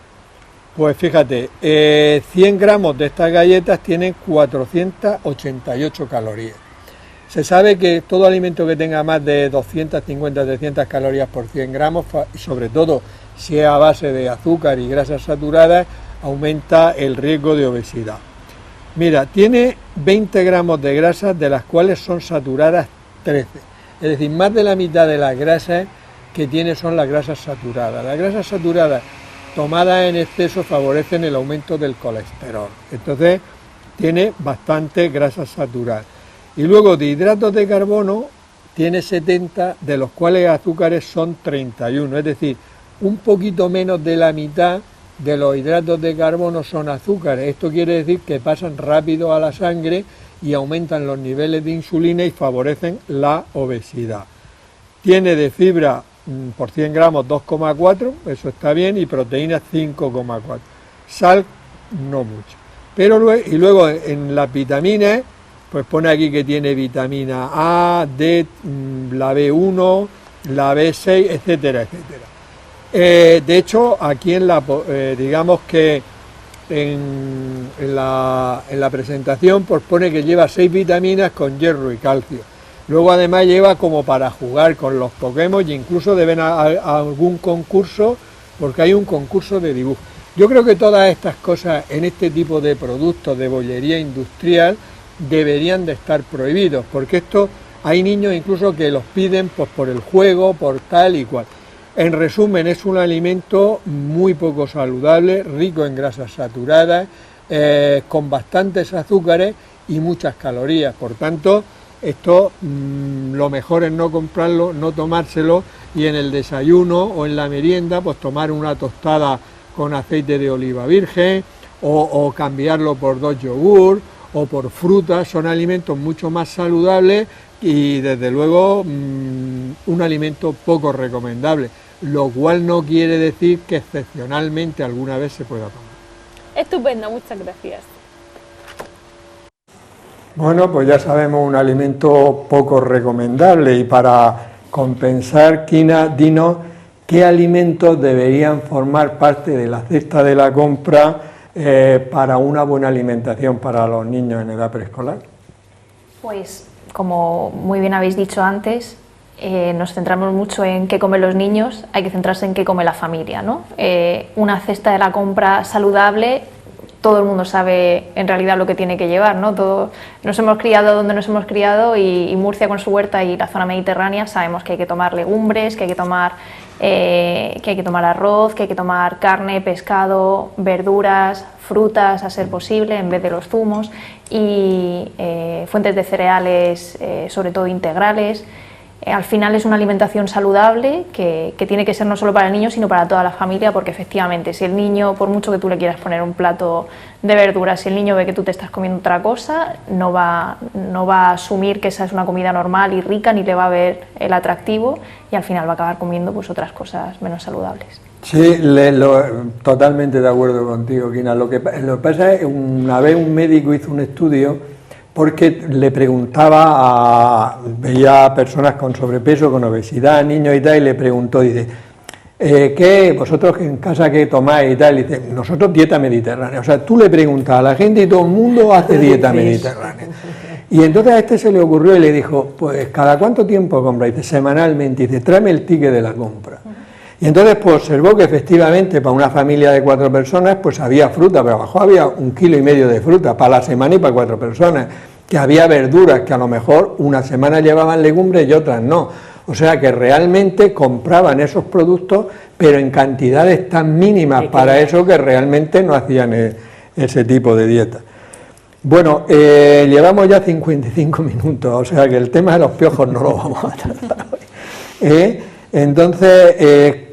pues fíjate, 100 gramos de estas galletas tienen 488 calorías. Se sabe que todo alimento que tenga más de 250, 300 calorías por 100 gramos, sobre todo si es a base de azúcar y grasas saturadas, aumenta el riesgo de obesidad. Mira, tiene 20 gramos de grasas, de las cuales son saturadas 13. Es decir, más de la mitad de las grasas que tiene son las grasas saturadas. Las grasas saturadas tomadas en exceso favorecen el aumento del colesterol. Entonces tiene bastante grasas saturadas. Y luego de hidratos de carbono tiene 70, de los cuales azúcares son 31. Es decir, un poquito menos de la mitad de los hidratos de carbono son azúcares. Esto quiere decir que pasan rápido a la sangre y aumentan los niveles de insulina y favorecen la obesidad. Tiene de fibra por 100 gramos 2,4, eso está bien, y proteínas 5,4. Sal no mucho. Pero luego en las vitaminas, pues pone aquí que tiene vitamina A, D, la B1, la B6, etcétera, etcétera. De hecho, aquí digamos que en la presentación pues pone que lleva 6 vitaminas con hierro y calcio. Luego además lleva como para jugar con los Pokémon, y incluso deben a algún concurso porque hay un concurso de dibujo. Yo creo que todas estas cosas en este tipo de productos de bollería industrial deberían de estar prohibidos, porque esto hay niños incluso que los piden pues por el juego, por tal y cual. En resumen, es un alimento muy poco saludable, rico en grasas saturadas, con bastantes azúcares y muchas calorías. Por tanto, esto lo mejor es no comprarlo, no tomárselo, y en el desayuno o en la merienda pues tomar una tostada con aceite de oliva virgen o cambiarlo por 2 yogur o por frutas. Son alimentos mucho más saludables y desde luego un alimento poco recomendable, lo cual no quiere decir que excepcionalmente alguna vez se pueda tomar. Estupendo, muchas gracias. Bueno, pues ya sabemos un alimento poco recomendable, y para compensar, Kina, dinos qué alimentos deberían formar parte de la cesta de la compra para una buena alimentación para los niños en edad preescolar. Pues, como muy bien habéis dicho antes, nos centramos mucho en qué comen los niños, hay que centrarse en qué come la familia, ¿no? Una cesta de la compra saludable, todo el mundo sabe en realidad lo que tiene que llevar, ¿no? Nos hemos criado donde nos hemos criado, y Murcia con su huerta y la zona mediterránea sabemos que hay que tomar legumbres, que hay que tomar arroz, que hay que tomar carne, pescado, verduras, frutas a ser posible en vez de los zumos, y fuentes de cereales, sobre todo integrales. Al final es una alimentación saludable que tiene que ser no solo para el niño, sino para toda la familia, porque efectivamente si el niño, por mucho que tú le quieras poner un plato de verduras, si el niño ve que tú te estás comiendo otra cosa, no va a asumir que esa es una comida normal y rica, ni le va a ver el atractivo, y al final va a acabar comiendo pues otras cosas menos saludables. Sí, totalmente de acuerdo contigo, Kina. Lo que pasa es que una vez un médico hizo un estudio porque le preguntaba veía a personas con sobrepeso, con obesidad, niños y tal, y le preguntó, dice, ¿qué vosotros en casa qué tomáis y tal? Y dice, nosotros dieta mediterránea. O sea, tú le preguntas a la gente y todo el mundo hace dieta mediterránea. Y entonces a este se le ocurrió y le dijo, pues ¿cada cuánto tiempo compra? Y dice, semanalmente. Y dice, tráeme el ticket de la compra. Y entonces pues observó que efectivamente para una familia de 4 personas pues había fruta, pero abajo había 1,5 kilos de fruta para la semana y para 4 personas, que había verduras que a lo mejor una semana llevaban legumbres y otras no. O sea que realmente compraban esos productos, pero en cantidades tan mínimas para eso que realmente no hacían ese tipo de dieta. Bueno, llevamos ya 55 minutos, o sea que el tema de los piojos no lo vamos a tratar hoy. Entonces,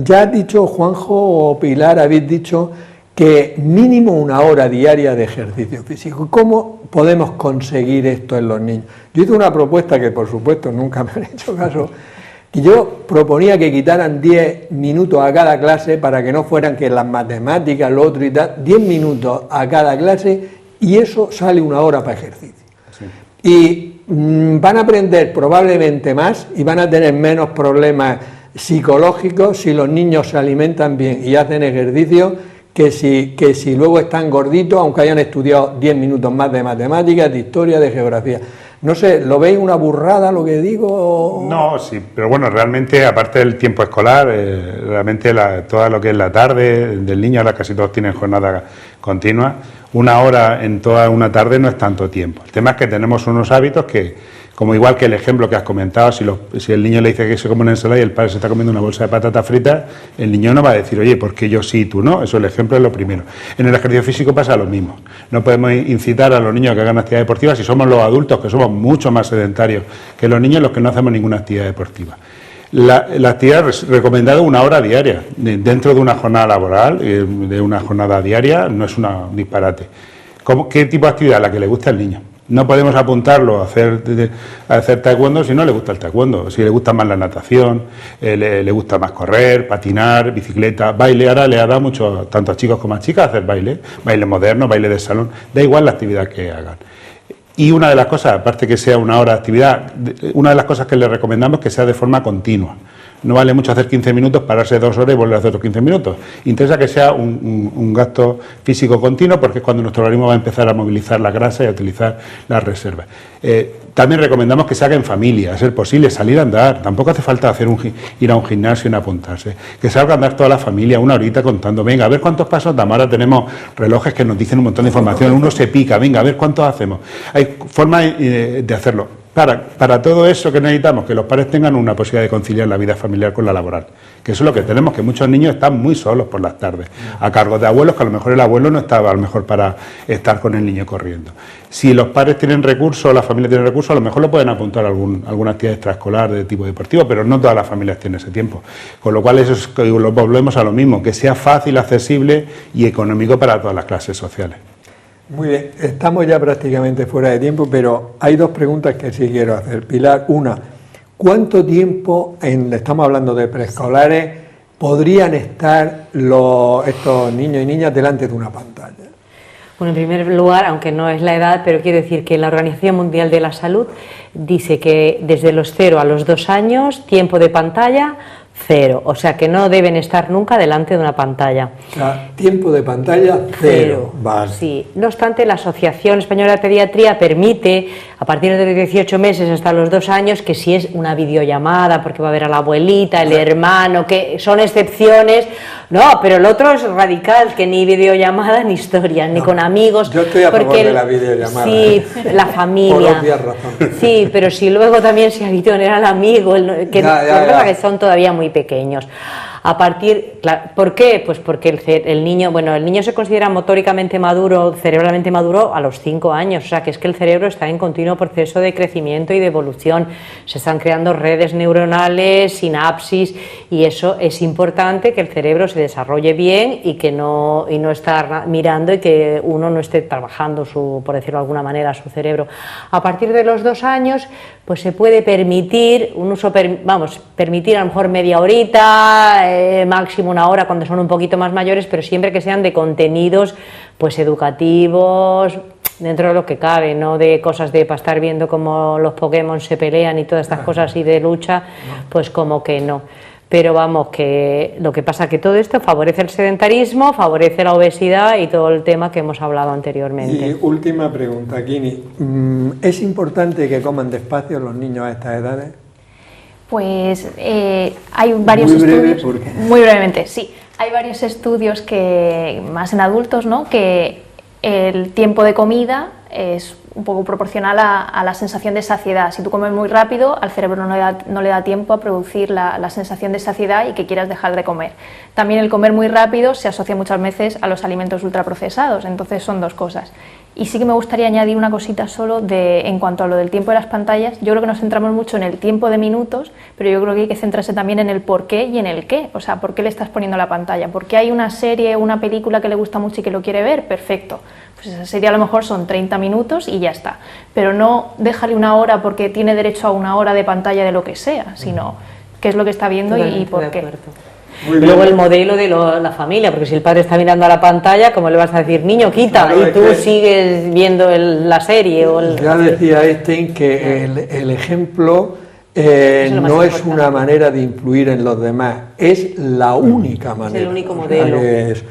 ya ha dicho Juanjo o Pilar, habéis dicho que mínimo 1 hora diaria de ejercicio físico. ¿Cómo podemos conseguir esto en los niños? Yo hice una propuesta que por supuesto nunca me han hecho caso, y yo proponía que quitaran 10 minutos a cada clase para que no fueran que las matemáticas, lo otro y tal, 10 minutos a cada clase, y eso sale 1 hora para ejercicio. Sí. Y van a aprender probablemente más y van a tener menos problemas psicológicos si los niños se alimentan bien y hacen ejercicio, que si luego están gorditos, aunque hayan estudiado 10 minutos más de matemáticas, de historia, de geografía. No sé, ¿lo veis una burrada lo que digo? No, sí, pero bueno, realmente, aparte del tiempo escolar, realmente todo lo que es la tarde del niño, ahora casi todos tienen jornada continua, 1 hora en toda una tarde no es tanto tiempo. El tema es que tenemos unos hábitos que, como igual que el ejemplo que has comentado, si el niño le dice que se come una ensalada y el padre se está comiendo una bolsa de patatas fritas, el niño no va a decir, oye, ¿por qué yo sí y tú no? Eso, el ejemplo es lo primero. En el ejercicio físico pasa lo mismo. No podemos incitar a los niños a que hagan actividad deportiva si somos los adultos, que somos mucho más sedentarios que los niños, los que no hacemos ninguna actividad deportiva. La actividad recomendada 1 hora diaria, dentro de una jornada laboral, de una jornada diaria, no es un disparate. ¿Qué tipo de actividad? La que le gusta al niño. No podemos apuntarlo a hacer taekwondo si no le gusta el taekwondo, si le gusta más la natación, le gusta más correr, patinar, bicicleta, baile. Ahora le ha dado mucho, tanto a chicos como a chicas, hacer baile moderno, baile de salón, da igual la actividad que hagan. Y una de las cosas, aparte que sea 1 hora de actividad, una de las cosas que le recomendamos es que sea de forma continua. No vale mucho hacer 15 minutos, pararse 2 horas y volver a hacer otros 15 minutos. Interesa que sea un gasto físico continuo, porque es cuando nuestro organismo va a empezar a movilizar la grasa y a utilizar las reservas. También recomendamos que se haga en familia, a ser posible, salir a andar. Tampoco hace falta ir a un gimnasio y apuntarse. Que salga a andar toda la familia, una horita contando, venga, a ver cuántos pasos damos. Ahora tenemos relojes que nos dicen un montón de información, uno se pica, venga, a ver cuántos hacemos. Hay formas de hacerlo. Para todo eso que necesitamos, que los padres tengan una posibilidad de conciliar la vida familiar con la laboral, que eso es lo que tenemos, que muchos niños están muy solos por las tardes, a cargo de abuelos, que a lo mejor el abuelo no estaba a lo mejor para estar con el niño corriendo. Si los padres tienen recursos, la familia tiene recursos, a lo mejor lo pueden apuntar a alguna actividad extraescolar de tipo deportivo, pero no todas las familias tienen ese tiempo. Con lo cual eso es, volvemos a lo mismo, que sea fácil, accesible y económico para todas las clases sociales. Muy bien, estamos ya prácticamente fuera de tiempo, pero hay 2 preguntas que sí quiero hacer. Pilar, una, ¿cuánto tiempo, estamos hablando de preescolares, podrían estar estos niños y niñas delante de una pantalla? Bueno, en primer lugar, aunque no es la edad, pero quiero decir que la Organización Mundial de la Salud dice que desde los 0 a los 2 años, tiempo de pantalla 0, o sea que no deben estar nunca delante de una pantalla. O sea, tiempo de pantalla 0. Vale. Sí, no obstante, la Asociación Española de Pediatría permite, a partir de los 18 meses hasta los 2 años, que si es una videollamada, porque va a ver a la abuelita, el hermano, que son excepciones. No, pero el otro es radical, que ni videollamada ni historia, ni con amigos. Yo estoy a favor de la videollamada. Sí, la familia. Por obvias razones. Sí, pero si luego también se habituan al amigo, que son todavía muy pequeños. ¿Por qué? Pues porque el niño se considera motóricamente maduro, cerebralmente maduro a los 5 años, o sea que es que el cerebro está en continuo proceso de crecimiento y de evolución, se están creando redes neuronales, sinapsis, y eso es importante, que el cerebro se desarrolle bien y no estar mirando y que uno no esté trabajando por decirlo de alguna manera, su cerebro. A partir de los 2 años, pues se puede permitir un uso, permitir a lo mejor media horita, máximo 1 hora cuando son un poquito más mayores, pero siempre que sean de contenidos pues educativos, dentro de lo que cabe, no de cosas para estar viendo cómo los Pokémon se pelean y todas estas cosas así de lucha, pues como que no. Pero vamos, que lo que pasa que todo esto favorece el sedentarismo, favorece la obesidad y todo el tema que hemos hablado anteriormente. Y última pregunta, Kini, ¿es importante que coman despacio los niños a estas edades? Pues hay varios estudios, muy brevemente, sí, hay varios estudios que más en adultos, ¿no?, que el tiempo de comida es un poco proporcional a la sensación de saciedad. Si tú comes muy rápido, al cerebro no le da tiempo a producir la sensación de saciedad y que quieras dejar de comer. También el comer muy rápido se asocia muchas veces a los alimentos ultraprocesados, entonces son 2 cosas. Y sí que me gustaría añadir una cosita solo en cuanto a lo del tiempo de las pantallas. Yo creo que nos centramos mucho en el tiempo de minutos, pero yo creo que hay que centrarse también en el por qué y en el qué. O sea, ¿por qué le estás poniendo la pantalla? ¿Por qué hay una serie, una película que le gusta mucho y que lo quiere ver? Perfecto. Pues esa serie a lo mejor son 30 minutos y ya está. Pero no déjale 1 hora porque tiene derecho a 1 hora de pantalla de lo que sea, sino qué es lo que está viendo y por qué. Y luego el modelo de la familia, porque si el padre está mirando a la pantalla, ¿cómo le vas a decir, niño, quita? Claro, y tú sigues viendo la serie. Ya decía Einstein que el ejemplo no es una manera de influir en los demás, es la única manera. Es el único modelo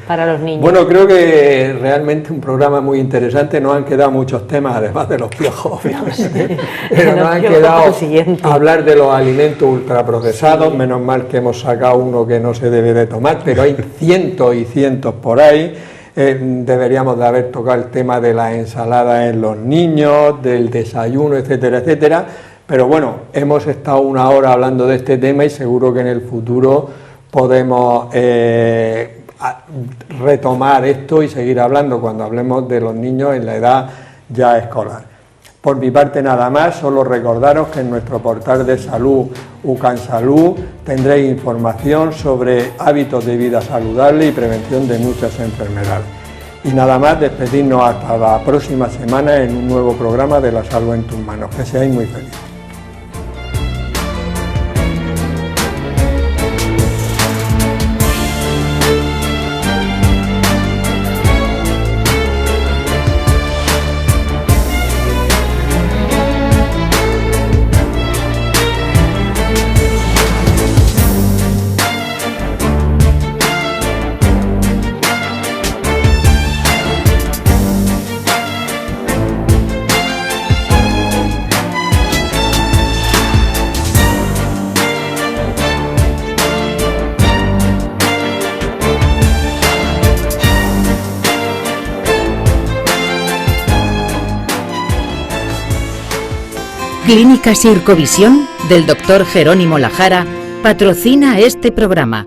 para los niños. Bueno, creo que realmente un programa muy interesante. Nos han quedado muchos temas, además de los piojos, obviamente, pero nos han quedado hablar de los alimentos ultraprocesados. Sí. Menos mal que hemos sacado uno que no se debe de tomar, pero hay cientos y cientos por ahí. Deberíamos de haber tocado el tema de la ensalada en los niños, del desayuno, etcétera, etcétera. Pero bueno, hemos estado 1 hora hablando de este tema y seguro que en el futuro podemos retomar esto y seguir hablando cuando hablemos de los niños en la edad ya escolar. Por mi parte nada más, solo recordaros que en nuestro portal de salud, UCANSalud, tendréis información sobre hábitos de vida saludable y prevención de muchas enfermedades. Y nada más, despedirnos hasta la próxima semana en un nuevo programa de La Salud en tus manos. Que seáis muy felices. Clínica Circovisión del Dr. Jerónimo Lajara patrocina este programa.